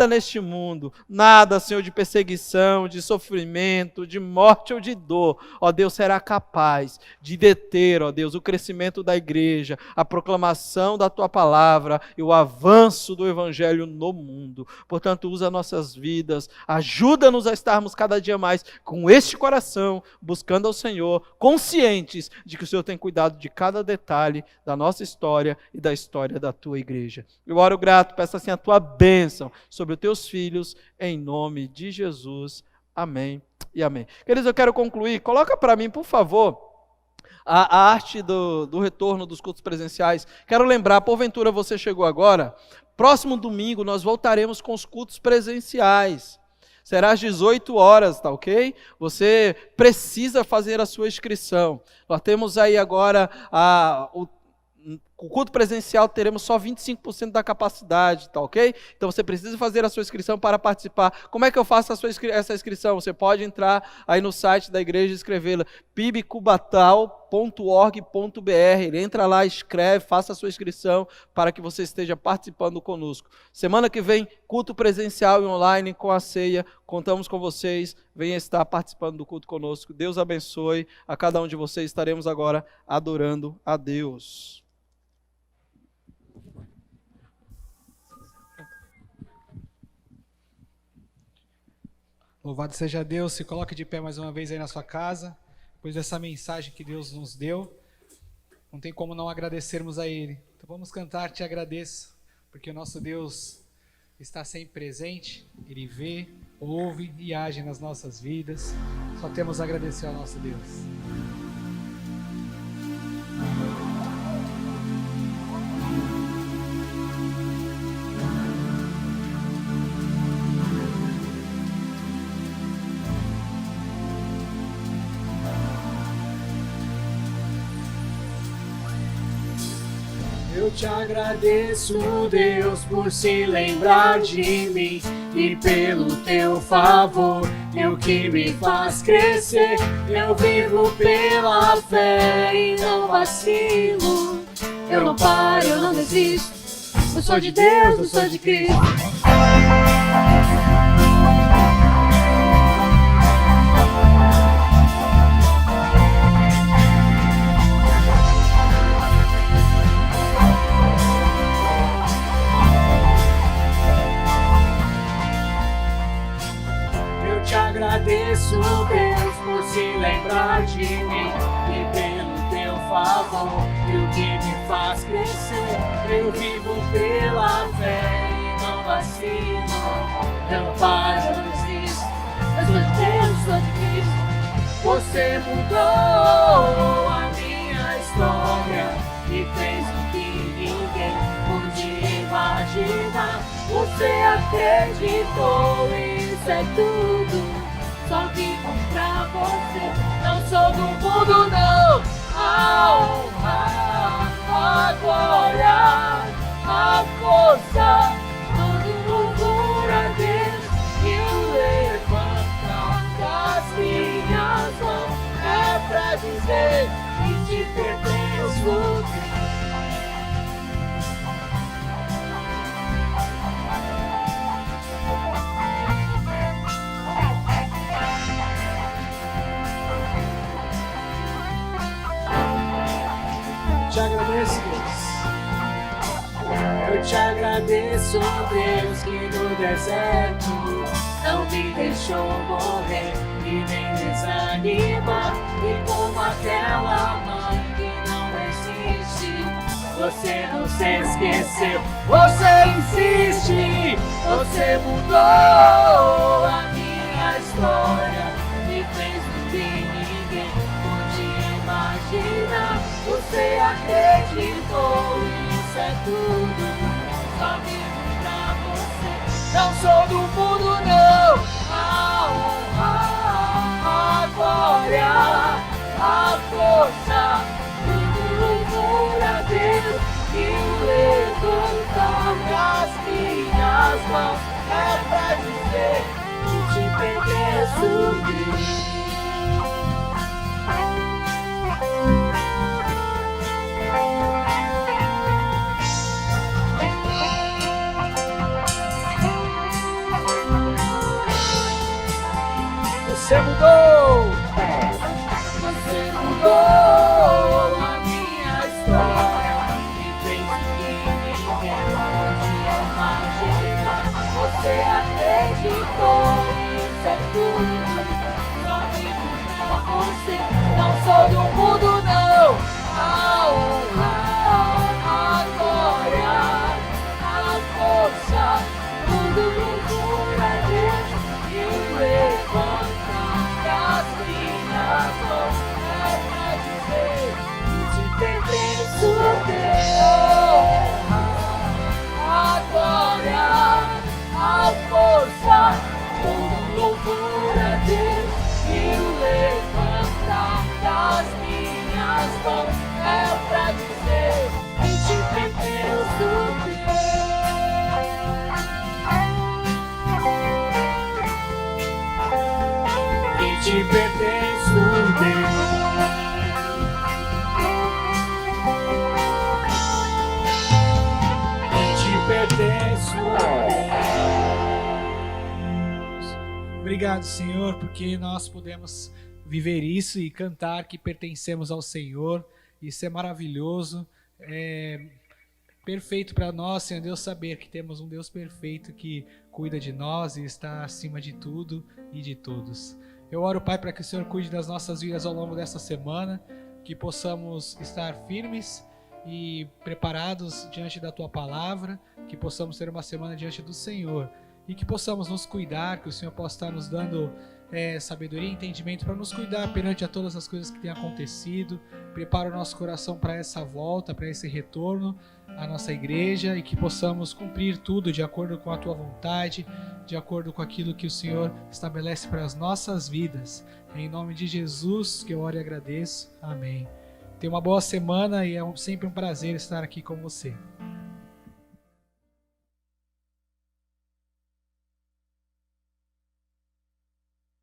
neste mundo, nada, Senhor, de perseguição, de sofrimento, de morte ou de dor, ó Deus, será capaz de deter, ó Deus, o crescimento da igreja, a proclamação da Tua Palavra e o avanço do Evangelho no mundo. Portanto, usa nossas vidas, ajuda-nos a estarmos cada dia mais com este coração, buscando ao Senhor, conscientes de que o Senhor tem cuidado de cada detalhe da nossa história e da história da Tua igreja. Eu oro grato, peço assim a Tua bênção sobre os Teus filhos, em nome de Jesus. Amém e amém. Queridos, eu quero concluir. Coloca para mim, por favor, a arte do retorno dos cultos presenciais. Quero lembrar, porventura você chegou agora, próximo domingo nós voltaremos com os cultos presenciais. Será às 18 horas, tá ok? Você precisa fazer a sua inscrição. Nós temos aí agora o culto presencial, teremos só 25% da capacidade, tá ok? Então você precisa fazer a sua inscrição para participar. Como é que eu faço essa inscrição? Você pode entrar aí no site da igreja e escrevê-la pibcubatal.org.br. Entra lá, escreve, faça a sua inscrição para que você esteja participando conosco. Semana que vem, culto presencial e online com a ceia. Contamos com vocês. Venha estar participando do culto conosco. Deus abençoe a cada um de vocês. Estaremos agora adorando a Deus. Louvado seja Deus, se coloque de pé mais uma vez aí na sua casa, depois dessa mensagem que Deus nos deu, não tem como não agradecermos a Ele. Então vamos cantar, Te Agradeço, porque o nosso Deus está sempre presente, Ele vê, ouve e age nas nossas vidas, só temos a agradecer ao nosso Deus. Eu te agradeço, Deus, por se lembrar de mim e pelo teu favor, e o que me faz crescer. Eu vivo pela fé e não vacilo. Eu não paro, eu não desisto. Eu sou de Deus, eu sou de Cristo. Agradeço, Deus, por se lembrar de mim e pelo teu favor, e o que me faz crescer. Eu vivo pela fé e não vacilo. Eu não paro, eu não desisto. Eu sou de Deus, eu sou de Cristo. Você mudou a minha história e fez o que ninguém podia imaginar. Você acreditou, isso é tudo. Só vivo pra você, não sou do mundo não. A honra, a glória, a força, todo louvor a Deus. E o levantar das minhas mãos é pra dizer que te pertenço. Te agradeço, Deus. Eu te agradeço, Deus, que no deserto não me deixou morrer e nem desanimar. E como aquela mãe que não existe, você não se esqueceu, você insiste. Você mudou a minha história e fez o que ninguém podia imaginar. Você acreditou, isso é tudo. Só vivo pra você. Não sou do mundo, não. A honra, a glória, a força, tudo louvor a Deus. E o levantar das minhas mãos é pra dizer que te pertenço. subir. Você mudou! Você mudou a minha história e fez que ninguém podia imaginar. Você acreditou, isso é tudo. Só vivo pra você, não sou do mundo, não. A honra, a glória, a força, tudo louvor a Deus e o levantar das minhas mãos é pra dizer que te pertenço, Deus. A glória, a força, todo louvor a Deus e o levantar das minhas mãos é pra dizer que te pertenço, Deus. Que te pertenço, Deus. Que te pertenço, Deus. Obrigado, Senhor, porque nós podemos viver isso e cantar que pertencemos ao Senhor. Isso é maravilhoso, é perfeito para nós, Senhor Deus, saber que temos um Deus perfeito que cuida de nós e está acima de tudo e de todos. Eu oro, Pai, para que o Senhor cuide das nossas vidas ao longo dessa semana, que possamos estar firmes e preparados diante da Tua Palavra, que possamos ter uma semana diante do Senhor e que possamos nos cuidar, que o Senhor possa estar nos dando sabedoria e entendimento para nos cuidar perante a todas as coisas que têm acontecido. Prepara o nosso coração para essa volta, para esse retorno à nossa igreja e que possamos cumprir tudo de acordo com a Tua vontade, de acordo com aquilo que o Senhor estabelece para as nossas vidas. Em nome de Jesus que eu oro e agradeço. Amém. Tenha uma boa semana e é sempre um prazer estar aqui com você.